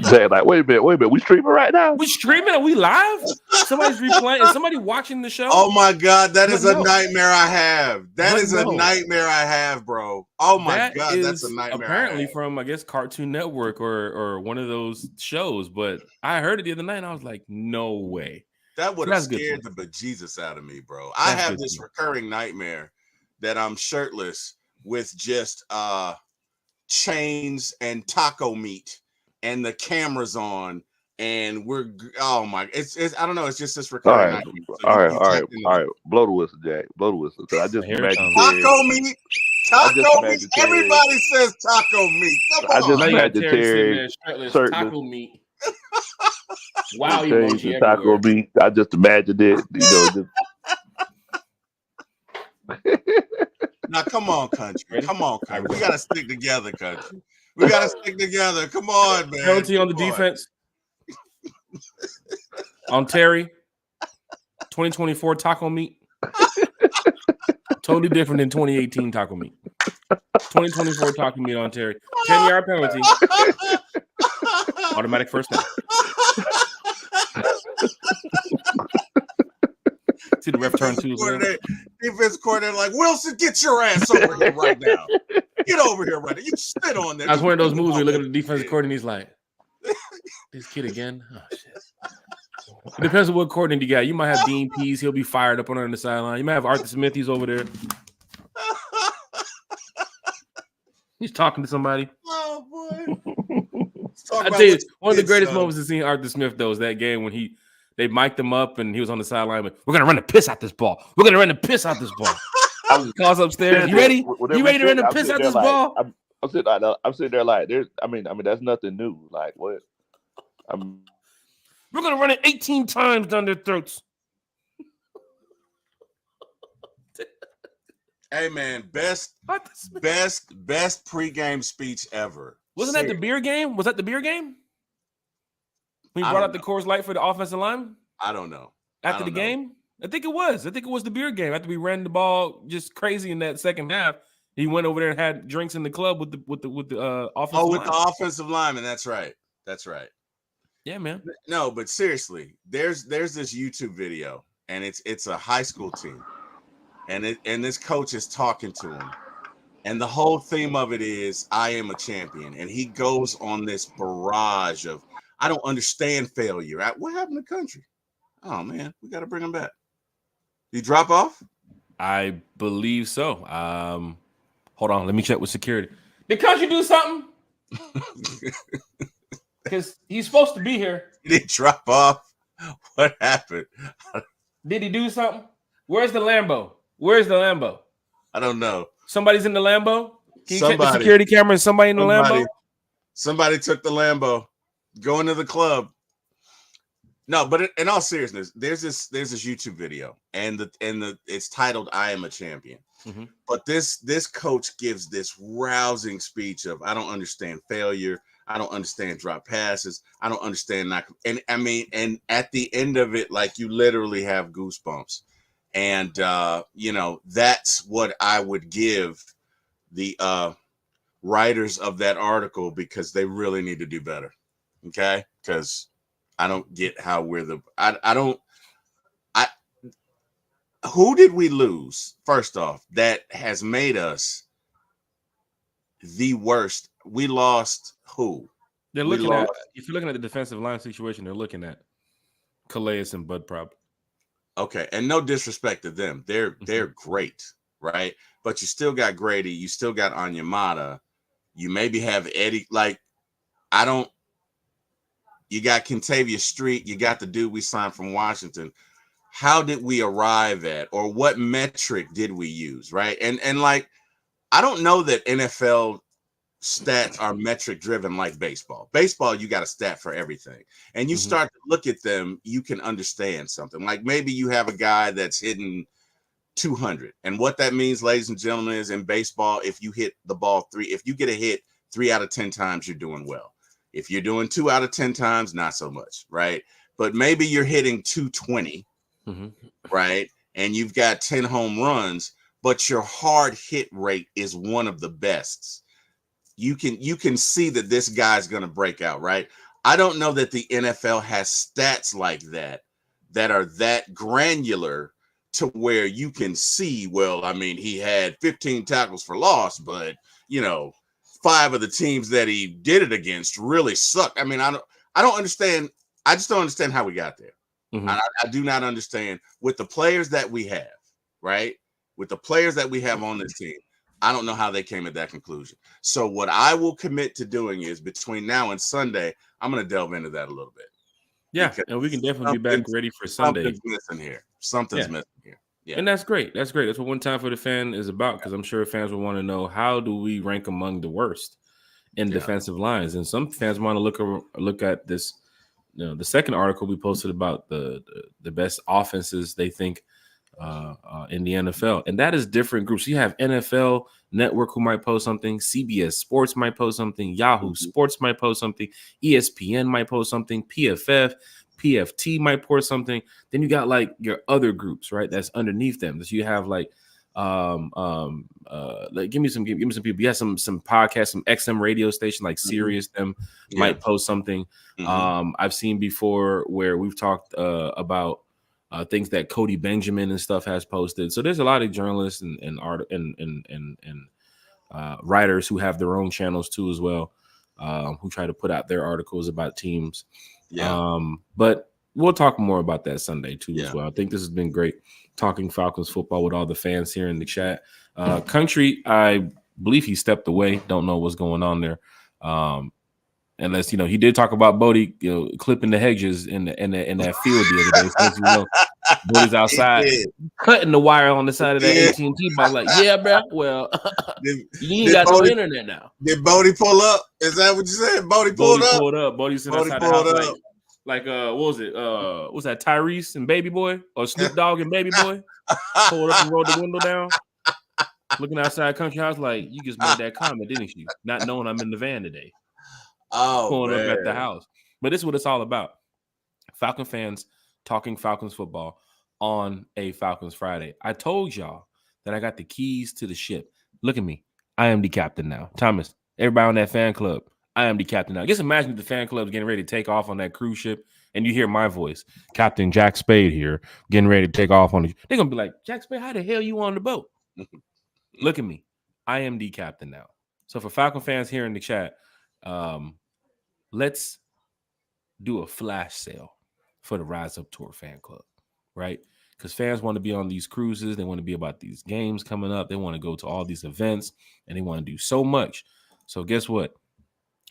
They're like, wait a minute, we streaming right now? We streaming? Are we live? Somebody's replaying. Is somebody watching the show? Oh my God, that is a nightmare I have. That is a nightmare I have, bro. Oh my God, that's a nightmare. Apparently from, I guess, Cartoon Network or one of those shows. But I heard it the other night and I was like, no way. That would have scared the bejesus out of me, bro. I have this recurring nightmare that I'm shirtless with just chains and taco meat. And the camera's on, and we're it's I don't know. It's just this recurring. All right. Blow the whistle, Jack. Blow the whistle. So I just imagine taco meat. Taco meat. Everybody says taco meat. Come on. I just imagine Terry shirtless. Taco meat. Wow, emoji taco meat. I just imagined it. Now, come on, country. Come on, country. We gotta stick together, country. We gotta stick together. Come on, man. Penalty on the defense. On Terry. 2024 taco meat. Totally different than 2018 taco meat. 2024 taco meat on Terry. 10-yard penalty. Automatic first down. See the ref turn to defense coordinator like, Wilson, get your ass over here right now. Get over here right now. You sit on there. That's one of those moves where you look at the defensive coordinator and he's like, this kid again? Oh, shit. It depends on what coordinator you got. You might have Dean Pease. He'll be fired up on the sideline. You might have Arthur Smith. He's over there. He's talking to somebody. Oh, boy. I tell you, one of the greatest moments to see Arthur Smith, though, is that game when they mic'd him up and he was on the sideline. Like, we're going to run the piss out this ball. We're going to run the piss out this ball. I was calls upstairs. You ready? You ready to run the piss out this ball? I'm sitting there like, there's. I mean, that's nothing new. Like what? We're gonna run it 18 times down their throats. Hey man, best pregame speech ever. Wasn't that the beer game? Was that the beer game? When you brought out the Coors Light for the offensive line? I don't know. After the game? I think it was the beer game. After we ran the ball just crazy in that second half, he went over there and had drinks in the club with the offensive line. The offensive lineman. That's right. Yeah, man. No, but seriously, there's this YouTube video, and it's a high school team, and this coach is talking to him, and the whole theme of it is I am a champion, and he goes on this barrage of I don't understand failure. What happened to country? Oh man, we got to bring him back. Did he drop off? I believe so. Hold on, let me check with security. Did country do something? Because he's supposed to be here. Did he drop off? What happened? Did he do something? Where's the Lambo? I don't know. Somebody's in the Lambo? Can you check the security camera? Is somebody in the Lambo? Somebody took the Lambo. Going to the club. No, but in all seriousness, there's this YouTube video, and it's titled "I Am a Champion." Mm-hmm. But this coach gives this rousing speech of I don't understand failure, I don't understand drop passes, I don't understand and at the end of it, like you literally have goosebumps, and that's what I would give the writers of that article because they really need to do better. Okay, because I don't get how we're who did we lose? First off, that has made us the worst. We lost who? They're looking at, if you're looking at the defensive line situation, they're looking at Calais and Bud probably. Okay, and no disrespect to them. They're great, right? But you still got Grady, you still got Onyemata, you maybe have Eddie. Like, you got Kentavious Street, you got the dude we signed from Washington. How did we arrive at, or what metric did we use, right? And like, I don't know that NFL stats are metric driven like baseball. Baseball, you got a stat for everything. And you start to look at them, you can understand something. Like maybe you have a guy that's hitting 200. And what that means, ladies and gentlemen, is in baseball, if you hit the ball if you get a hit 3 out of 10 times, you're doing well. If you're doing 2 out of 10 times, not so much, right? But maybe you're hitting 220, right? And you've got 10 home runs, but your hard hit rate is one of the best. You can see that this guy's going to break out, right? I don't know that the NFL has stats like that are that granular to where you can see, well, I mean, he had 15 tackles for loss, but, 5 of the teams that he did it against really sucked. I mean, I don't understand. I just don't understand how we got there. I do not understand with the players that we have, right? With the players that we have on this team. I don't know how they came at that conclusion. So what I will commit to doing is between now and Sunday, I'm going to delve into that a little bit. Yeah, and we can definitely be back ready for Sunday. Something's missing here. Yeah. And that's great. That's great. That's what One Time for the Fan is about, because I'm sure fans will want to know, how do we rank among the worst in defensive lines? And some fans want to look at this, the second article we posted about the best offenses they think in the NFL, and that is different groups. You have NFL Network who might post something, CBS Sports might post something, Yahoo Sports might post something, ESPN might post something, PFF, PFT might post something. Then you got like your other groups, right? That's underneath them. So you have like give me some people. You have some podcasts, some XM radio station like Sirius might post something. I've seen before where we've talked about things that Cody Benjamin and stuff has posted. So there's a lot of journalists and writers who have their own channels too as well, who try to put out their articles about teams. But we'll talk more about that Sunday too as well. I think this has been great talking Falcons football with all the fans here in the chat. Country, I believe he stepped away. Don't know what's going on there. Unless he did talk about Bodie, clipping the hedges in that field the other day. So Bodie's outside cutting the wire on the side of that AT&T box. Like, yeah, bro. Well, you ain't got no internet now. Did Bodie pull up? Is that what you said? Bodie pulled up. Bodie sitting outside the house like what was it? What's that? Tyrese and Baby Boy, or Snoop Dogg and Baby Boy? Pulled up and rolled the window down. Looking outside Country House, like, you just made that comment, didn't you? Not knowing I'm in the van today. Pulling up at the house. But this is what it's all about. Falcon fans talking Falcons football on a Falcons Friday. I told y'all that I got the keys to the ship. Look at me. I am the captain now. Thomas, everybody on that fan club, I am the captain now. Just imagine if the fan club's getting ready to take off on that cruise ship and you hear my voice, Captain Jack Spade here, getting ready to take off on it. They're going to be like, Jack Spade, how the hell you on the boat? Look at me. I am the captain now. So for Falcon fans here in the chat, let's do a flash sale for the RISEUP Tour fan club, right? Because fans want to be on these cruises. They want to be about these games coming up. They want to go to all these events, and they want to do so much. So guess what?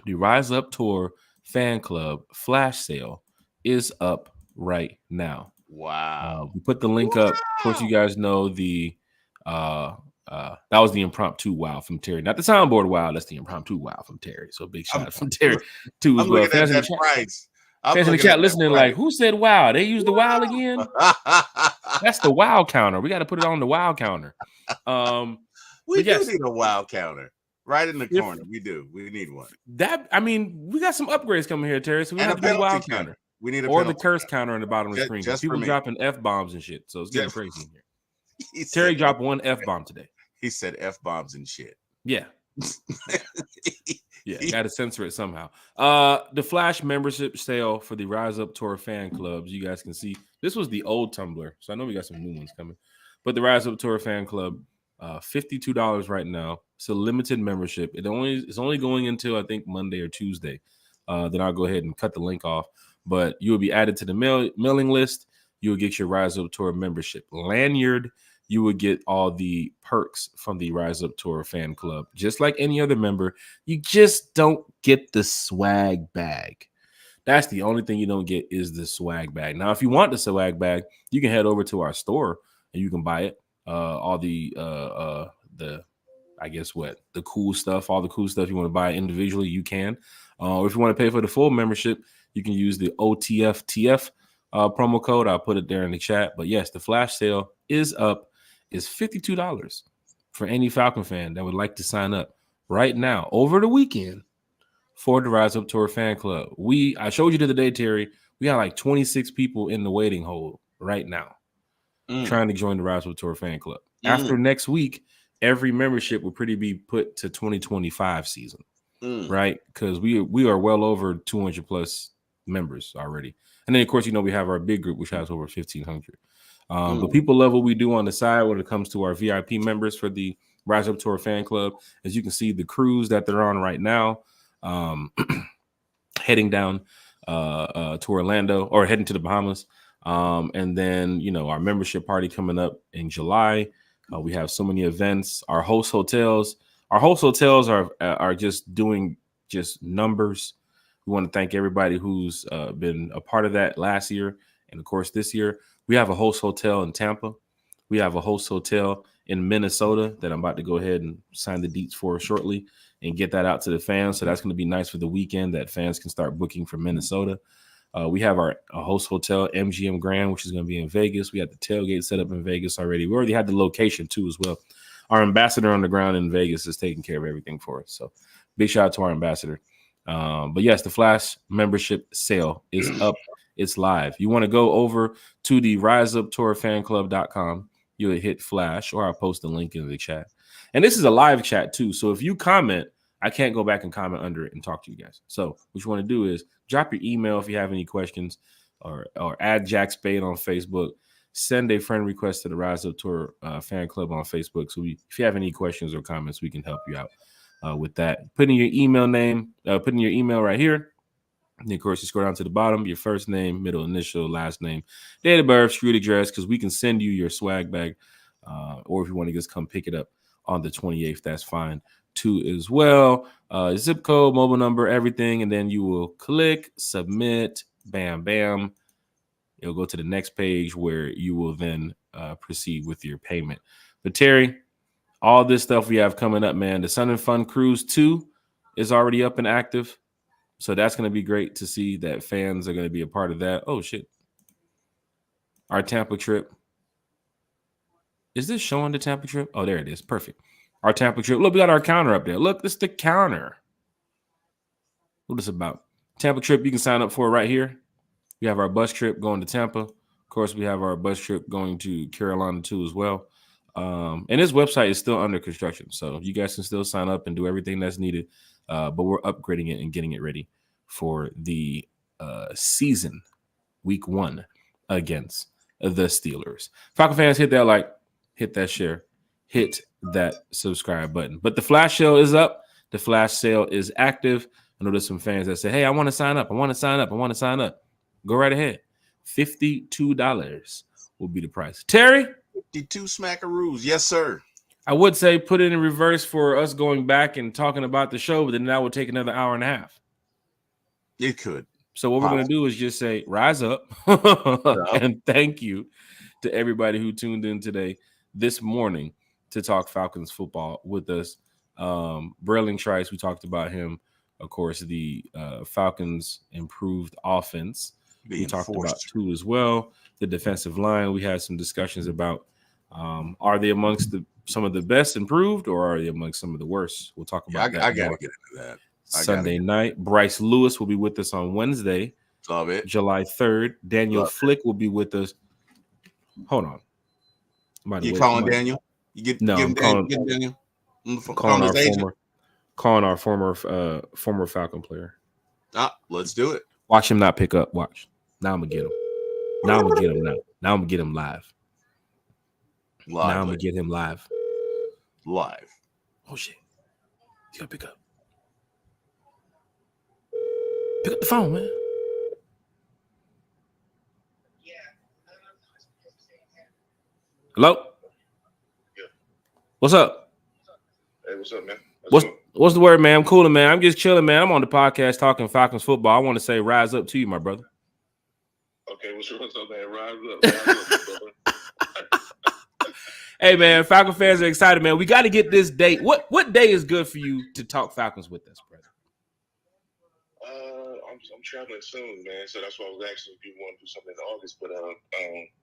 The RISEUP Tour fan club flash sale is up right now. Wow. We put the link up. Of course, you guys know that was the impromptu wow from Terry. Not the soundboard wow, that's the impromptu wow from Terry. So big shout out from Terry too as well. Fans in the chat listening like, who said wow? They used the wow again? That's the wow counter. We got to put it on the wow counter. We do need a wow counter. Right in the corner. We do. We need one. We got some upgrades coming here, Terry. So we have to do a wow counter. We need the curse counter on the bottom of the screen. People dropping F-bombs and shit. So it's getting crazy in here. Terry dropped one F-bomb today. He said F-bombs and shit. Yeah. Got to censor it somehow. The flash membership sale for the RISEUP Tour fan clubs. You guys can see this was the old Tumblr. So I know we got some new ones coming. But the Rise Up Tour Fan Club, $52 right now. It's a limited membership. It's only going until I think Monday or Tuesday. Then I'll go ahead and cut the link off. But you will be added to the mailing list. You will get your Rise Up Tour membership lanyard. You will get all the perks from the Rise Up Tour Fan Club, just like any other member. You just don't get the swag bag. That's the only thing you don't get is the swag bag. Now, if you want the swag bag, you can head over to our store and you can buy it. All the cool stuff, all the cool stuff you want to buy individually, you can. If you want to pay for the full membership, you can use the OTFTF promo code. I'll put it there in the chat. But yes, the flash sale is up. It's $52 for any Falcon fan that would like to sign up right now over the weekend for the Rise Up Tour Fan Club. I showed you the other day, Terry. We got like 26 people in the waiting hold right now trying to join the Rise Up Tour Fan Club. After next week, every membership will pretty be put to 2025 season, right? Because we are well over 200 plus members already. And then, of course, we have our big group, which has over 1,500. But people love what we do on the side when it comes to our VIP members for the Rise Up Tour Fan Club. As you can see, the cruise that they're on right now, heading down to Orlando or heading to the Bahamas. And then, our membership party coming up in July. We have so many events. Our host hotels are just doing just numbers. We want to thank everybody who's been a part of that last year. And of course, this year, we have a host hotel in Tampa. We have a host hotel in Minnesota that I'm about to go ahead and sign the deets for shortly and get that out to the fans. So that's going to be nice for the weekend that fans can start booking from Minnesota. We have our host hotel, MGM Grand, which is going to be in Vegas. We had the tailgate set up in Vegas already. We already had the location too as well. Our ambassador on the ground in Vegas is taking care of everything for us. So big shout out to our ambassador. But yes, the Flash membership sale is up. It's live. You want to go over to the RiseUpTourFanClub.com. You'll hit Flash, or I'll post the link in the chat. And this is a live chat too. So if you comment, I can't go back and comment under it and talk to you guys. So what you want to do is drop your email if you have any questions, or add Jack Spade on Facebook. Send a friend request to the Rise Up Tour Fan Club on Facebook. So if you have any questions or comments, we can help you out with that. Put in your email name, put in your email right here. And of course, you scroll down to the bottom, your first name, middle initial, last name, date of birth, street address, because we can send you your swag bag. Or if you want to just come pick it up on the 28th, that's fine too as well. Zip code, mobile number, everything. And then you will click submit, bam, bam. It'll go to the next page where you will then proceed with your payment. But Terry, all this stuff we have coming up, man. The Sun and Fun Cruise 2 is already up and active. So that's going to be great to see that fans are going to be a part of that. Oh, shit. Our Tampa trip. Is this showing the Tampa trip? Oh, there it is. Perfect. Our Tampa trip. Look, we got our counter up there. Look, this is the counter. What is this about? Tampa trip you can sign up for right here. We have our bus trip going to Tampa. Of course, we have our bus trip going to Carolina too as well. And this website is still under construction. So you guys can still sign up and do everything that's needed. But we're upgrading it and getting it ready for the season, week 1 against the Steelers. Falcon fans, hit that like, hit that share, hit that subscribe button. But the flash sale is up. The flash sale is active. I know there's some fans that say, hey, I want to sign up. I want to sign up. I want to sign up. Go right ahead. $52 will be the price. Terry? 52 smackaroos. Yes, sir. I would say put it in reverse for us going back and talking about the show, but then that would take another hour and a half. It could. So what we're going to do is just say, rise up. And thank you to everybody who tuned in today, this morning, to talk Falcons football with us. Brayling Trice, we talked about him. Of course, the Falcons' improved offense. We talked about too as well. The defensive line, we had some discussions about. Are they amongst some of the best improved, or are they amongst some of the worst? We'll talk about that. I got to get into that. Sunday night. Bryce Lewis will be with us on Wednesday, Love it. July 3rd. Daniel Flick will be with us. Hold on. You calling Daniel? Give him Daniel. Calling our former Falcon player. Let's do it. Watch him not pick up. Watch. Now I'm gonna get him. Now I'm gonna get him live. Now I'm gonna get him live. Live. Oh shit! He's gonna pick up. Pick up the phone, man. Hello? Yeah. What's up? Hey, what's up, man? What's the word, man? I'm cooling, man. I'm just chilling, man. I'm on the podcast talking Falcons football. I want to say rise up to you, my brother. Okay, what's up, man? Rise up, Hey, man, Falcon fans are excited, man. We got to get this date. What day is good for you to talk Falcons with us, brother? I'm traveling soon, man. So that's why I was asking if you want to do something in August, but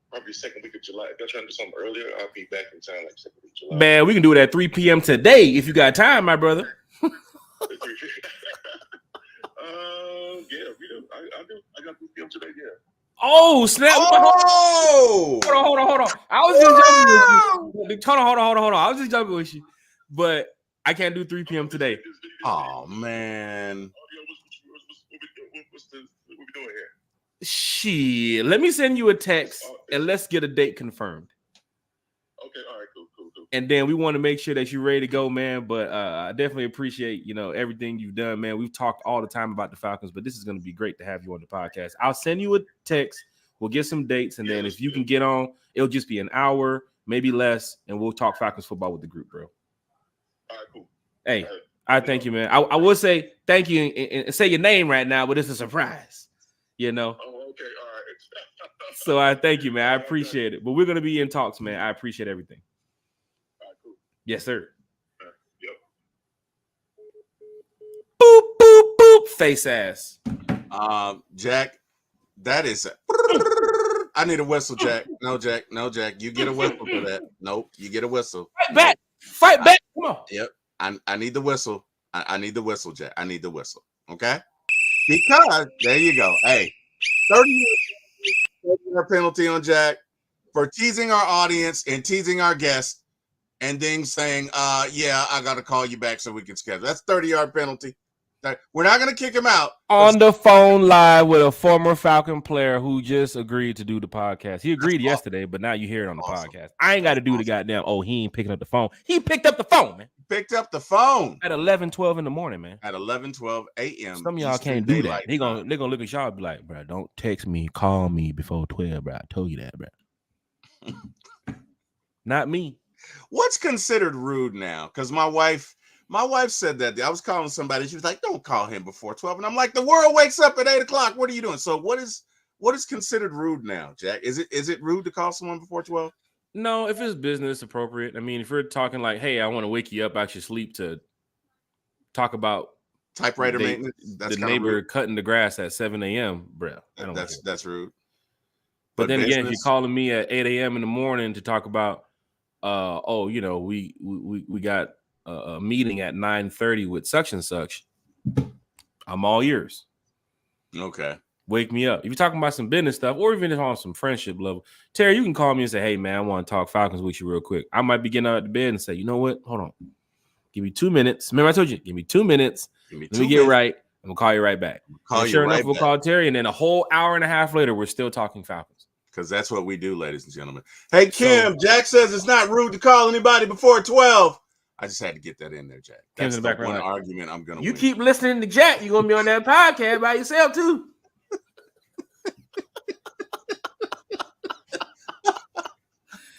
probably second week of July. If y'all trying to do something earlier, I'll be back in town like second week of July. Man, we can do it at 3 p.m. today if you got time, my brother. Yeah, we do. I got 3 p.m. today, yeah. Oh, snap. Oh! Hold on. I was just joking with you. Hold on. I was just joking with you. But I can't do 3 p.m. today. Oh, man. What we doing here? Shit. Let me send you a text and let's get a date confirmed. Okay, all right, cool. And then we want to make sure that you're ready to go, man. But I definitely appreciate, everything you've done, man. We've talked all the time about the Falcons, but this is going to be great to have you on the podcast. I'll send you a text. We'll get some dates. And then if you can get on, it'll just be an hour, maybe less. And we'll talk Falcons football with the group, bro. All right, cool. Hey, I thank you, man. I will say thank you and say your name right now, but it's a surprise, Oh, okay, all right. So I thank you, man. I appreciate it. But we're going to be in talks, man. I appreciate everything. All right, cool. Yes, sir. Yep. Boop, boop, boop. Face ass. Jack, that is I need a whistle, Jack. No, Jack. You get a whistle for that. Nope, you get a whistle. Fight back. Come on. Yep. I need the whistle. I need the whistle, Jack. I need the whistle. Okay? Because there you go. Hey, 30-yard penalty on Jack for teasing our audience and teasing our guests and then saying, yeah, I gotta call you back so we can schedule. That's 30-yard penalty. We're not gonna kick him out. On the phone live with a former Falcon player who just agreed to do the podcast. He agreed yesterday, but now you hear it on the podcast. I ain't got to do the goddamn, he ain't picking up the phone. He picked up the phone, man. Picked up the phone. At 11:12 in the morning, man. At 11:12 a.m. Some of y'all can't do that. They're gonna look at y'all and be like, bro, don't text me, call me before 12, bro. I told you that, bro. Not me. What's considered rude now? Because my wife said that. I was calling somebody. She was like, don't call him before 12. And I'm like, the world wakes up at 8 o'clock. What are you doing? So what is considered rude now, Jack? Is it rude to call someone before 12? No, if it's business appropriate. I mean, if we're talking like, hey, I want to wake you up out your sleep to talk about typewriter maintenance, that's the neighbor rude. Cutting the grass at 7 a.m., bro. That's rude. But then again, if you're calling me at 8 a.m. in the morning to talk about, we got a meeting at 9:30 with such and such, I'm all ears. Okay. Wake me up. If you're talking about some business stuff or even on some friendship level, Terry, you can call me and say, hey, man, I want to talk Falcons with you real quick. I might be getting out of the bed and say, you know what? Hold on. Give me 2 minutes. Remember I told you, give me 2 minutes. Let me get right. I'm going to call you right back. Sure enough, we'll call Terry. And then a whole hour and a half later, we're still talking Falcons. Because that's what we do, ladies and gentlemen. Hey, Kim, Jack says it's not rude to call anybody before 12. I just had to get that in there, Jack. That's the one argument I'm going to win. You keep listening to Jack, you're going to be on that podcast by yourself, too.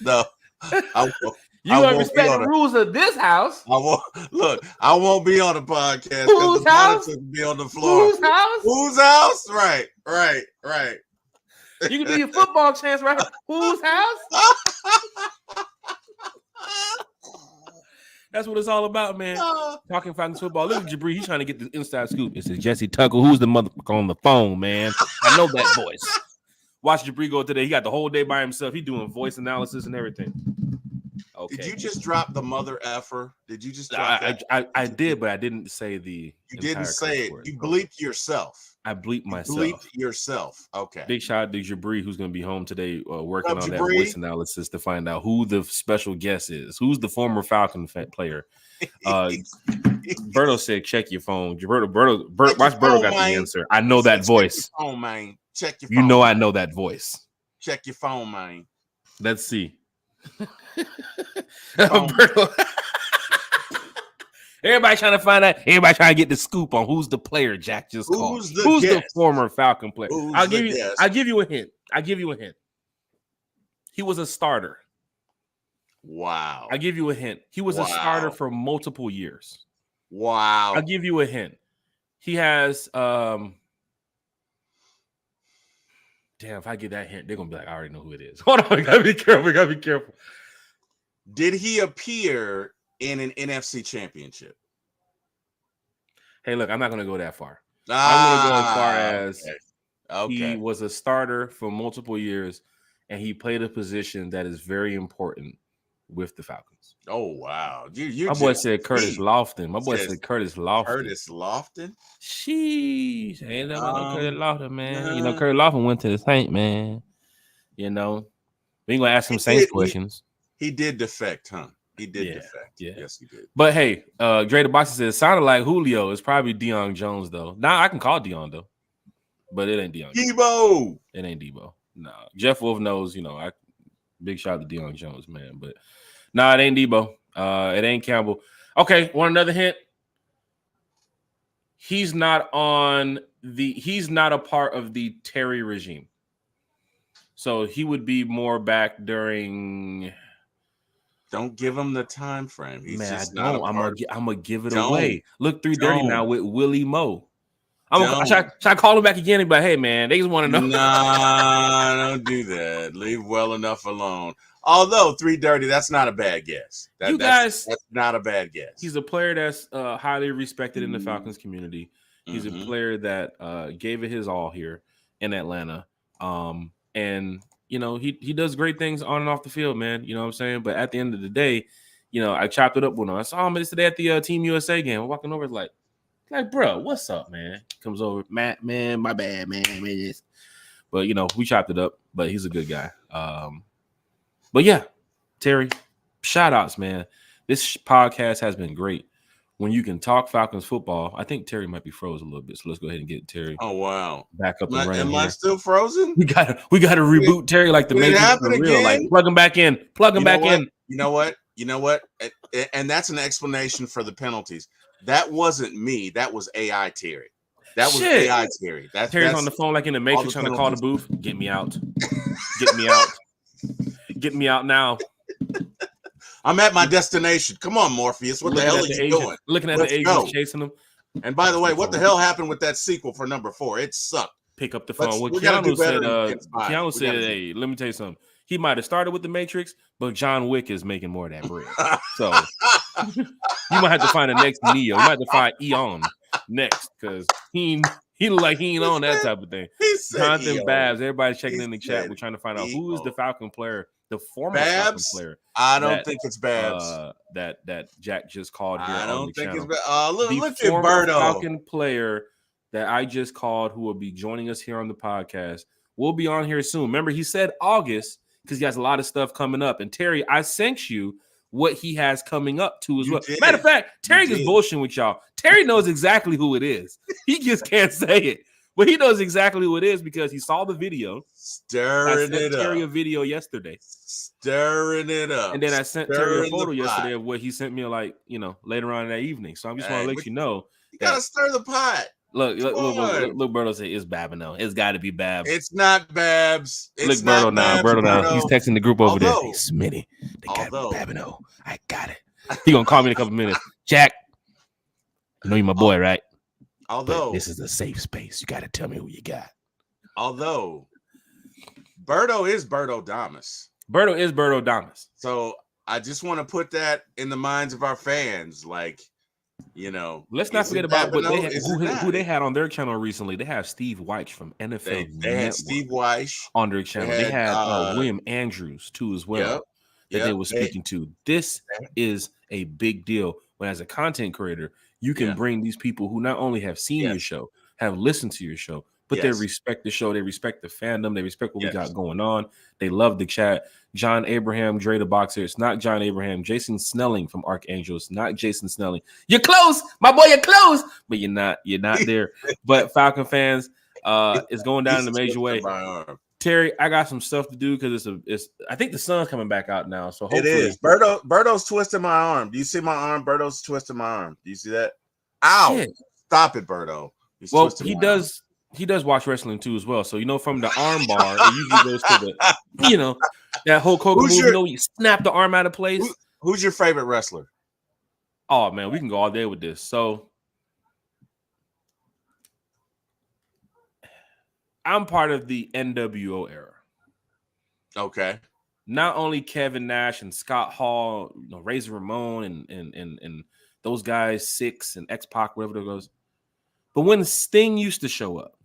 No, you gonna respect the rules of this house. I won't be on the podcast. Whose house? Be on the floor. Whose house? Whose house? Right. You can do your football chance, right? Whose house? That's what it's all about, man. Talking Falcons football. Look at Jabri. He's trying to get the inside scoop. It says Jesse Tucker. Who's the motherfucker on the phone, man? I know that voice. Watch Jabri go today. He got the whole day by himself. He's doing voice analysis and everything. Okay. Did you just drop the mother effer? Did you just drop that? I did, but I didn't say the. You didn't say it. You bleeped yourself. I bleeped myself. Bleeped yourself. Okay. Big shout out to Jabri, who's going to be home today working on that voice analysis to find out who the special guest is. Who's the former Falcon player? Berto said, check your phone. Watch Berto got the answer. I know that voice. Check your phone, man. Check your phone. You know I know that voice. Check your phone, man. Let's see. Everybody trying to find out. Everybody trying to get the scoop on who's the player Jack just called. Who's the former Falcon player? I'll give you a hint. He was a starter. Wow. I'll give you a hint. He was a starter for multiple years. Wow. I'll give you a hint. He has damn, if I get that hint, they're gonna be like, I already know who it is. Hold on, we gotta be careful. Did he appear in an NFC championship? Hey, look, I'm not gonna go that far. I'm gonna go as far as he was a starter for multiple years, and he played a position that is very important with the Falcons. Oh wow! My boy said Curtis Lofton. Curtis Lofton. Sheesh, ain't no Curtis Lofton, man. You know, Curtis Lofton went to the Saints, man. You know, we ain't gonna ask some Saints questions. He did defect, huh? He did defect. Yeah. Yes, he did. But hey, Dre the Boxer says it sounded like Julio. It's probably Deion Jones though. Now I can call Deion though, but it ain't Deion. Debo. It ain't Debo. No, Jeff Wolf knows. You know, big shout out to Deion Jones, man. But it ain't Debo. It ain't Campbell. Okay, want another hint? He's not a part of the Terry regime. So he would be more back during. Don't give him the time frame. He's just not. I'm gonna give it away. Look 330 now with Willie Moe. Should I call him back again and be like, hey man, they just want to know. Nah, don't do that. Leave well enough alone. Although 330, that's not a bad guess. That's not a bad guess. He's a player that's highly respected in the Falcons community. He's a player that gave it his all here in Atlanta. And you know, he does great things on and off the field, man. You know what I'm saying? But at the end of the day, you know, I chopped it up with him. I saw him yesterday at the Team USA game. I'm walking over, like, bro, what's up, man? Comes over, Matt, man, my bad, man. But you know, we chopped it up. But he's a good guy. But yeah, Terry, shout outs, man. This podcast has been great. When you can talk Falcons football, I think Terry might be frozen a little bit. So let's go ahead and get Terry. Oh wow, back up and running. Am I still frozen? We gotta reboot Terry like the Matrix for real. Again? Like plug him back in. You know what? And that's an explanation for the penalties. That wasn't me. That was AI Terry. That's Terry's on the phone like in the Matrix trying to call the booth. Get me out. Get me out. Get me out now. I'm at my destination. Come on, Morpheus. What the hell are you doing? Looking at the agents chasing them. And by the way, what the hell happened with that sequel for number 4? It sucked. Pick up the phone. Keanu said, hey, let me tell you something. He might have started with the Matrix, but John Wick is making more of that bread. So you might have to find the next Neo. You might have to find Eon next because he look like he ain't on that type of thing. Jonathan Babs, everybody checking in the chat. We're trying to find out who is the Falcon player, the former Falcon player. I don't think it's Babs. That Jack just called here. I don't think channel. It's Babs. Look at Berto. Falcon player that I just called, who will be joining us here on the podcast. We'll be on here soon. Remember, he said August because he has a lot of stuff coming up. And Terry, I sent you what he has coming up too as well. Matter of fact, Terry is bullshitting with y'all. Terry knows exactly who it is. He just can't say it. But he knows exactly who it is because he saw the video. Stirring it up. Terry a video yesterday. Stirring it up. And then I sent Terry a photo yesterday of what he sent me, like, you know, later on in that evening. So I just want to let you know. You got to stir the pot. Look, Berto say it's Babino. It's got to be Babs. It's not Babs. Look, Berto now. He's texting the group over there. Hey, Smitty, they got to be Babino. I got it. He going to call me in a couple minutes. Jack, I know you're my boy, right? But this is a safe space. You got to tell me who you got. Although Berto is Berto Damas. Berto is Berto Damas. So I just want to put that in the minds of our fans. Like, you know, let's not forget about what who they had on their channel recently. They have Steve Weich from NFL. They had Steve Weich on their channel. They had William Andrews too as well. That they were speaking to. This is a big deal. When as a content creator, you can bring these people who not only have seen your show, have listened to your show, but they respect the show. They respect the fandom. They respect what we got going on. They love the chat. John Abraham, Dre the Boxer. It's not John Abraham. Jason Snelling from Archangel. It's not Jason Snelling. You're close, my boy. You're close, but you're not. You're not there. But Falcon fans, it's going down in a major way. Terry, I got some stuff to do because it's. I think the sun's coming back out now, so hopefully it is. Berto's twisting my arm. Do you see my arm? Berto's twisting my arm. Do you see that? Ow! Shit. Stop it, Berto. Well, he does. He does watch wrestling too as well. So from the arm bar, it usually goes to the, that Hulk Hogan move. You snap the arm out of place. Who's your favorite wrestler? Oh man, we can go all day with this. So I'm part of the NWO era. Okay. Not only Kevin Nash and Scott Hall, Razor Ramon and those guys, Six and X-Pac, whatever it goes. But when Sting used to show up,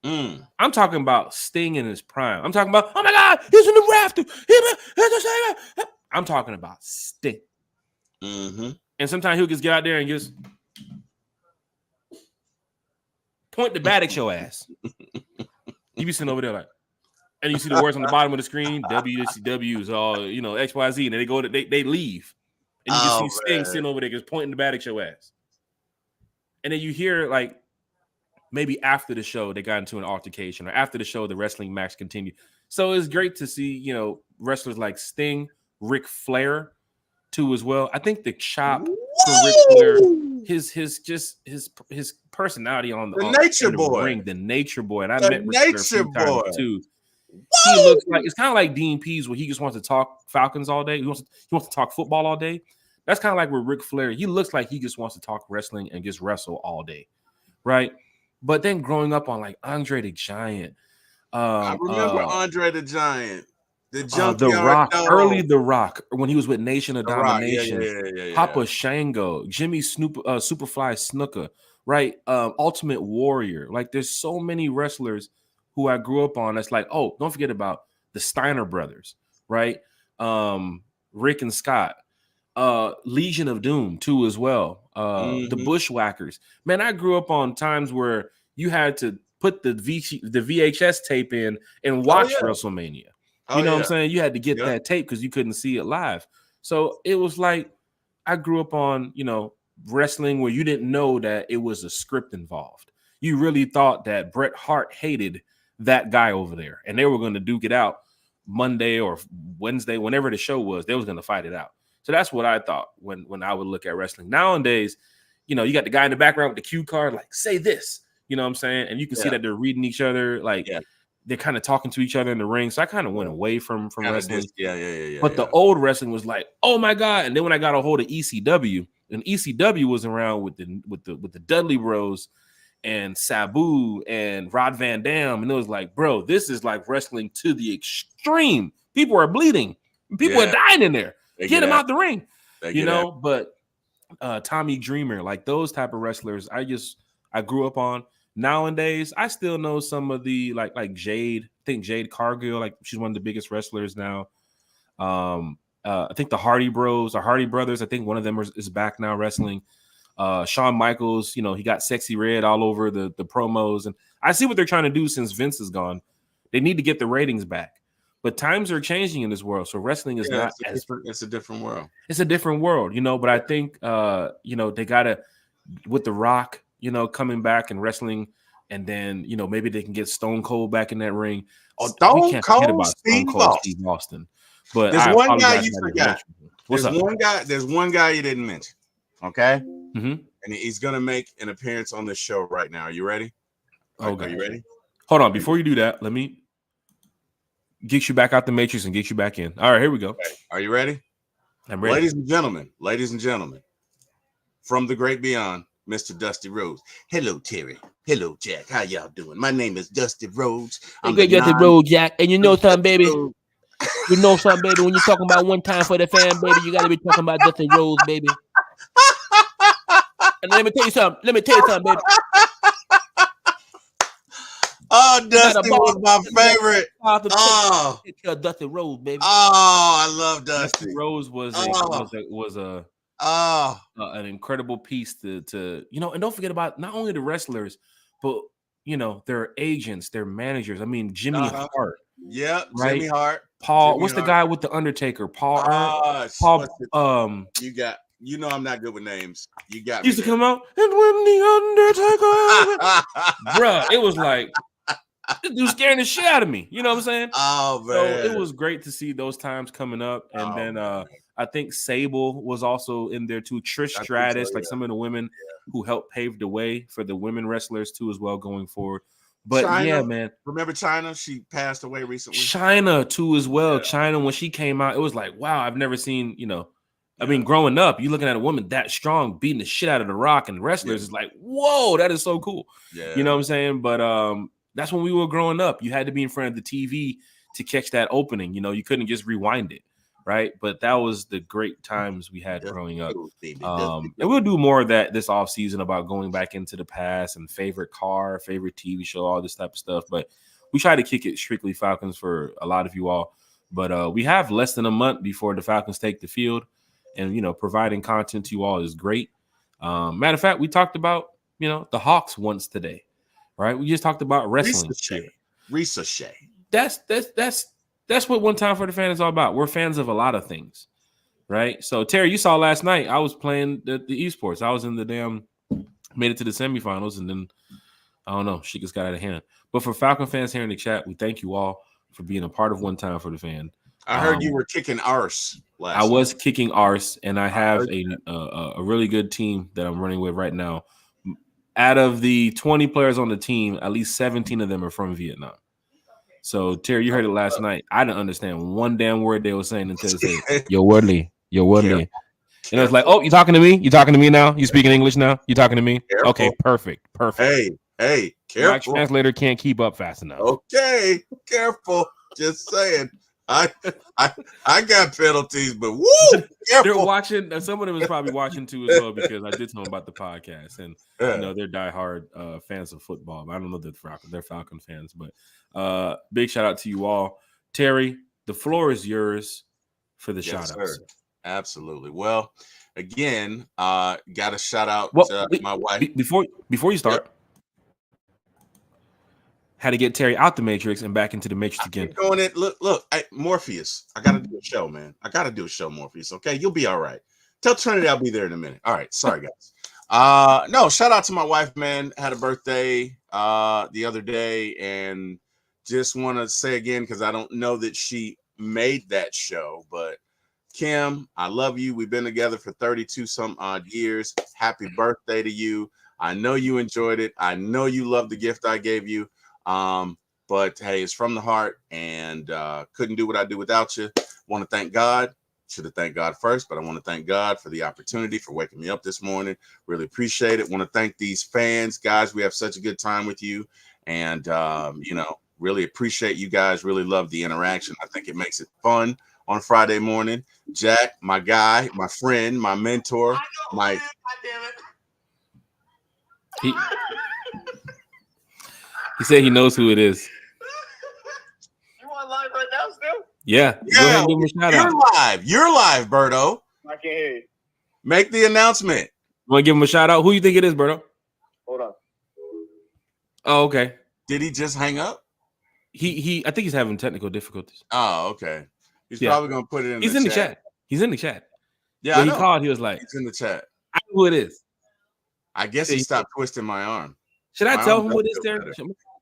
I'm talking about Sting in his prime. I'm talking about, oh my God, he's in the rafter. I'm talking about Sting. Mm-hmm. And sometimes he'll just get out there and just point the bat at your ass. You be sitting over there like, and you see the words on the bottom of the screen, WCW is all, XYZ, and then they leave. And you just see Sting sitting over there just pointing the bat at your ass. And then you hear like maybe after the show they got into an altercation, or after the show the wrestling match continued. So it's great to see, wrestlers like Sting, Ric Flair too as well. I think the chop for Ric Flair, his personality on the nature boy ring, the nature boy. And I met Ric Flair a few times too. He looks like it's kind of like Dean Pease, where he just wants to talk Falcons all day. He wants to talk football all day. That's kind of like with Ric Flair. He looks like he just wants to talk wrestling and just wrestle all day, right? But then growing up on like Andre the Giant, I remember Andre the Giant, the Rock, early The Rock when he was with Nation of Domination, yeah. Papa Shango, Jimmy Superfly Snuka, right? Ultimate Warrior. Like there's so many wrestlers who I grew up on. That's like, oh, don't forget about the Steiner brothers, right? Rick and Scott, Legion of Doom too as well. The Bushwhackers. Man, I grew up on times where you had to put the VHS tape in and watch WrestleMania. You know what I'm saying? You had to get that tape because you couldn't see it live. So it was like I grew up on, wrestling where you didn't know that it was a script involved. You really thought that Bret Hart hated that guy over there, and they were going to duke it out Monday or Wednesday, whenever the show was. They was going to fight it out. So that's what I thought when I would look at wrestling. Nowadays, you got the guy in the background with the cue card, like, say this, you know what I'm saying? And you can see that they're reading each other, like they're kind of talking to each other in the ring. So I kind of went away from wrestling. But the old wrestling was like, oh my God. And then when I got a hold of ECW, and ECW was around with the Dudley Bros and Sabu and Rod Van Dam, and it was like, bro, this is like wrestling to the extreme. People are bleeding. People are dying in there. Get him out the ring, But Tommy Dreamer, like those type of wrestlers, I grew up on. Nowadays, I still know some of the like Jade. I think Jade Cargill, like she's one of the biggest wrestlers now. I think the Hardy Bros or Hardy Brothers, I think one of them is back now wrestling. Shawn Michaels, he got Sexy Red all over the promos, and I see what they're trying to do since Vince is gone. They need to get the ratings back. But times are changing in this world, so wrestling is not as it's a different world. It's a different world, But I think they gotta, with The Rock, coming back and wrestling, and then maybe they can get Stone Cold back in that ring. Stone Cold Steve Austin. But there's one guy you forgot. There's one guy you didn't mention. Okay, and he's gonna make an appearance on this show right now. Are you ready? Okay. Are you ready? Hold on, before you do that, let me get you back out the matrix and get you back in. All right, here we go. Okay. Are you ready? I'm ready. Ladies and gentlemen, from the great beyond, Mr. Dusty Rhodes. Hello, Terry. Hello, Jack. How y'all doing? My name is Dusty Rhodes. I'm Dusty Rhodes, Jack. And you know something, baby? You know something, baby? When you're talking about one time for the fan, baby, you got to be talking about Dusty Rhodes, baby. And let me tell you something, baby. Oh, Dusty was my favorite. Dusty Rhodes, baby. Oh, I love Dusty. Dusty Rhodes was an incredible piece to and don't forget about not only the wrestlers, but their agents, their managers. I mean, Jimmy Hart. Yeah, right? Jimmy Hart. Paul, Jimmy what's Hart. the guy with the Undertaker? Paul. You got. I'm not good with names. You got. Used to come out, and when the Undertaker, bruh, it was like, This dude's scaring the shit out of me. You know what I'm saying? Oh man. So it was great to see those times coming up. And then I think Sable was also in there too. Trish Stratus, like some of the women who helped pave the way for the women wrestlers too as well going forward. But China, man. Remember China? She passed away recently. China too as well. Yeah. China, when she came out, it was like, wow, I've never seen, I mean, growing up, you looking at a woman that strong beating the shit out of The Rock and wrestlers is like, whoa, that is so cool. Yeah. You know what I'm saying? But that's when we were growing up. You had to be in front of the TV to catch that opening. You couldn't just rewind it, right? But that was the great times we had growing up. And we'll do more of that this off season about going back into the past and favorite car, favorite TV show, all this type of stuff. But we try to kick it strictly Falcons for a lot of you all. But we have less than a month before the Falcons take the field. And, providing content to you all is great. Matter of fact, we talked about, the Hawks once today, right? We just talked about wrestling. Ricochet. That's what One Time for the Fan is all about. We're fans of a lot of things, right? So, Terry, you saw last night, I was playing the esports. I was in made it to the semifinals, and then, I don't know, shit just got out of hand. But for Falcon fans here in the chat, we thank you all for being a part of One Time for the Fan. I heard you were kicking arse last I was kicking arse, and I have a really good team that I'm running with right now. Out of the 20 players on the team, at least 17 of them are from Vietnam. So, Terry, you heard it last night. I didn't understand one damn word they were saying until they said, yo, Woodley. And I was like, oh, you talking to me? You talking to me now? You speaking English now? You talking to me? Careful. Okay, perfect. Hey, careful. My translator can't keep up fast enough. Okay, careful. Just saying. I got penalties, but woo! Careful. They're watching. Some of them is probably watching too as well because I did tell them about the podcast, and they're diehard fans of football. I don't know that they're Falcon fans, but big shout out to you all. Terry, the floor is yours for the shout outs. Absolutely. Well, again, got a shout out to my wife. Before you start. Yep. Had to get Terry out the Matrix and back into the Matrix again. Doing it. Look, Morpheus. I got to do a show, man. I got to do a show, Morpheus. Okay, you'll be all right. Tell Trinity I'll be there in a minute. All right, sorry guys. No, shout out to my wife, man. Had a birthday the other day, and just want to say again because I don't know that she made that show, but Kim, I love you. We've been together for 32 some odd years. Happy birthday to you. I know you enjoyed it. I know you loved the gift I gave you. But hey, it's from the heart, and couldn't do what I do without you. Want to thank God. Should have thanked God first, but I want to thank God for the opportunity for waking me up this morning. Really appreciate it. Want to thank these fans, guys. We have such a good time with you, and really appreciate you guys. Really love the interaction. I think it makes it fun on Friday morning. Jack, my guy, my friend, my mentor, my. He said he knows who it is. You on live right now still? Yeah. Go ahead and give him a shout out. You're live, Berto. I can't hear you. Make the announcement. Want to give him a shout out? Who you think it is, Berto? Hold on. Oh, okay. Did he just hang up? I think he's having technical difficulties. Oh, okay. He's probably gonna put it in. He's in the chat. He's in the chat. Yeah, when he called, he was like, "He's in the chat." I know who it is. I guess he stopped twisting my arm. Should I tell him who it is, Terry?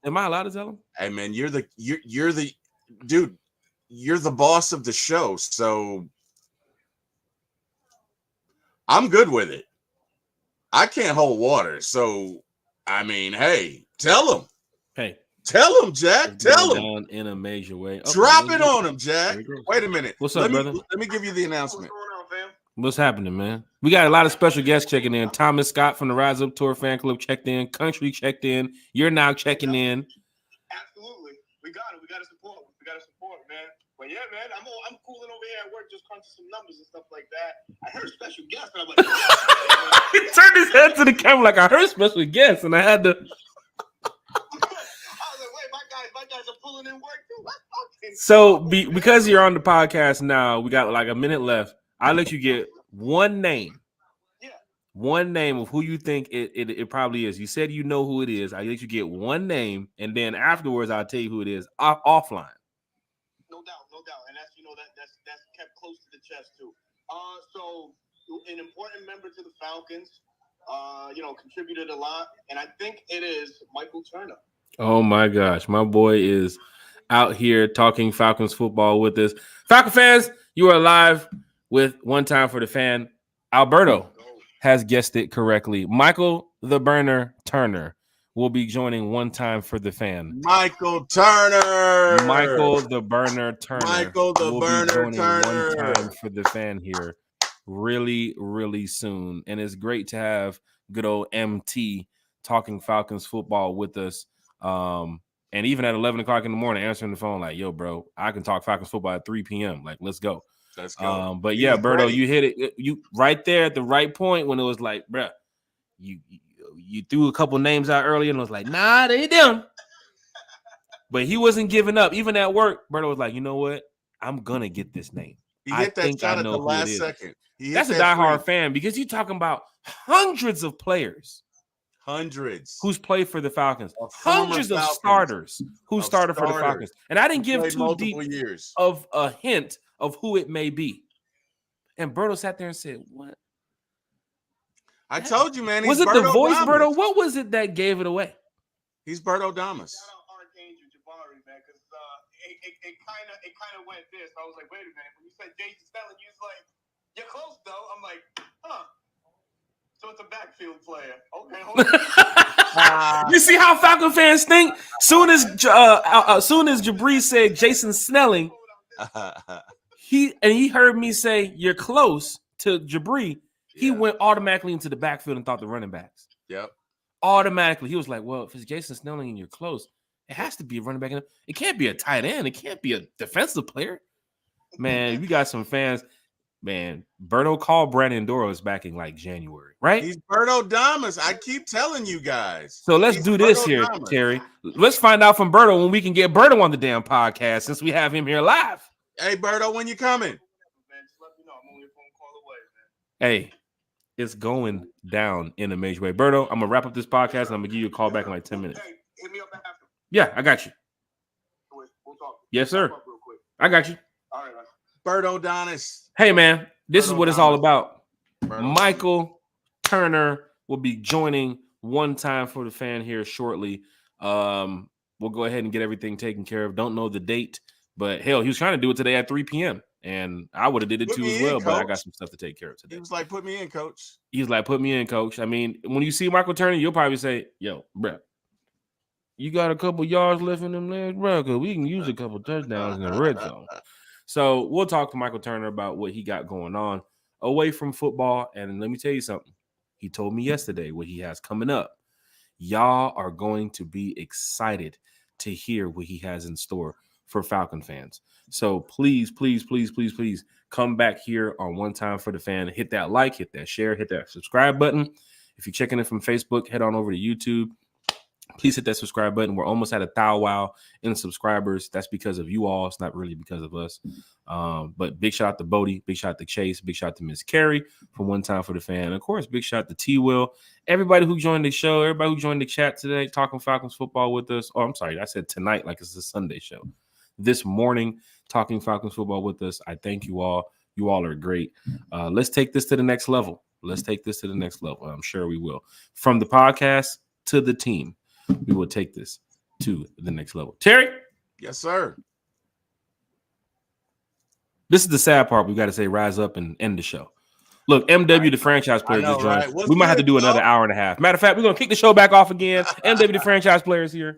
Am I allowed to tell him? Hey man, you're the dude. You're the boss of the show, so I'm good with it. I can't hold water, so I mean, hey, tell him. Hey, tell him, Jack. Tell him down in a major way. Okay, drop it on him, Jack. Wait a minute. What's up, brother? Let me give you the announcement. What's going on, fam? What's happening, man? We got a lot of special guests checking in. Thomas Scott from the RISEUP Tour fan club checked in. Country checked in. You're now checking in. Absolutely. We got it. We got to support. Man. But yeah, man, I'm cooling over here at work, just crunching some numbers and stuff like that. I heard special guests, and I'm like, he turned his head to the camera like I heard special guests, and I had to. I was like, wait, my guys are pulling in work too. So because you're on the podcast now, we got like a minute left. I'll let you get one name. Yeah. One name of who you think it probably is. You said you know who it is. I'll let you get one name, and then afterwards I'll tell you who it is offline. No doubt. And that's that's kept close to the chest too. So an important member to the Falcons, contributed a lot, and I think it is Michael Turner. Oh my gosh, my boy is out here talking Falcons football with us. Falcon fans, you are live with One Time for the Fan. Alberto has guessed it correctly. Michael the Burner Turner will be joining One Time for the Fan. Michael Turner. Michael the Burner Turner. Michael the will Burner be joining Turner. One Time for the Fan here really, really soon. And it's great to have good old MT talking Falcons football with us. And even at 11 o'clock in the morning, answering the phone like, yo, bro, I can talk Falcons football at 3 p.m. Like, let's go. Let's go. But yeah, Berto, you hit it. You right there at the right point when it was like, bro, you threw a couple names out earlier and was like, nah, they ain't them. But he wasn't giving up. Even at work, Berto was like, you know what? I'm going to get this name. He hit that shot at the last second. That's a diehard fan because you're talking about hundreds of players. Hundreds. Who's played for the Falcons. Hundreds of starters who started for the Falcons. And I didn't give too deep of a hint of who it may be. And Berto sat there and said, what? I told you, man. Was it the voice, Berto? What was it that gave it away? He's Berto Damas. It kind of went this. I was like, wait a minute. When you said Jason Stelling, you was like, you're close though. I'm like, huh. So it's a backfield player. Okay, hold on. You see how Falcon fans think? Soon as Jabri said Jason Snelling, he heard me say you're close to Jabri. He went automatically into the backfield and thought the running backs. Yep. Automatically, he was like, well, if it's Jason Snelling and you're close, it has to be a running back. It can't be a tight end. It can't be a defensive player. Man, we got some fans. Man, Berto called Brandon Doro's back in like January, right? He's Berto Damas. I keep telling you guys. So let's do this here, Damas. Terry. Let's find out from Berto when we can get Berto on the damn podcast since we have him here live. Hey, Berto, when you coming? Hey, it's going down in a major way. Berto, I'm going to wrap up this podcast and I'm going to give you a call back in like 10 minutes. Hey, hit me up after. Yeah, I got you. We'll talk. Yes, sir. I got you. All right, man. Berto Damas. Hey, man, this is what it's all about. Michael Turner will be joining One Time for the Fan here shortly. We'll go ahead and get everything taken care of. Don't know the date, but hell, he was trying to do it today at 3 p.m. And I would have did it too as well, but I got some stuff to take care of today. He was like, put me in, coach. He's like, put me in, coach. I mean, when you see Michael Turner, you'll probably say, yo, bro, you got a couple yards left in them legs, bro, because we can use a couple touchdowns in the red zone. So we'll talk to Michael Turner about what he got going on away from football. And let me tell you something. He told me yesterday what he has coming up. Y'all are going to be excited to hear what he has in store for Falcon fans. So please, please, please, please, please come back here on One Time for the Fan. Hit that like, hit that share, hit that subscribe button. If you're checking it from Facebook, head on over to YouTube. Please hit that subscribe button. We're almost at 1,000 in subscribers. That's because of you all. It's not really because of us. But big shout out to Bodie, big shout out to Chase, big shout out to Miss Carrie from One Time for the Fan. And of course, big shout out to T-Will. Everybody who joined the show, everybody who joined the chat today, talking Falcons football with us. Oh, I'm sorry. I said tonight like it's a Sunday show. This morning, talking Falcons football with us. I thank you all. You all are great. Let's take this to the next level. Let's take this to the next level. I'm sure we will. From the podcast to the team, we will take this to the next level. Terry? Yes, sir. This is the sad part. We got to say rise up and end the show. Look, MW, the franchise player, just joined. Right? We might have to do another hour and a half. Matter of fact, we're going to kick the show back off again. MW, the franchise player, is here.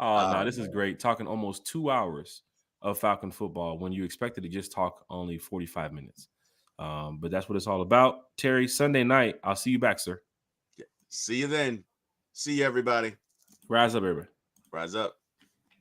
Oh, no, this is great. Talking almost 2 hours of Falcon football when you expected to just talk only 45 minutes. But that's what it's all about. Terry, Sunday night, I'll see you back, sir. See you then. See you, everybody. Rise up, everybody. Rise up.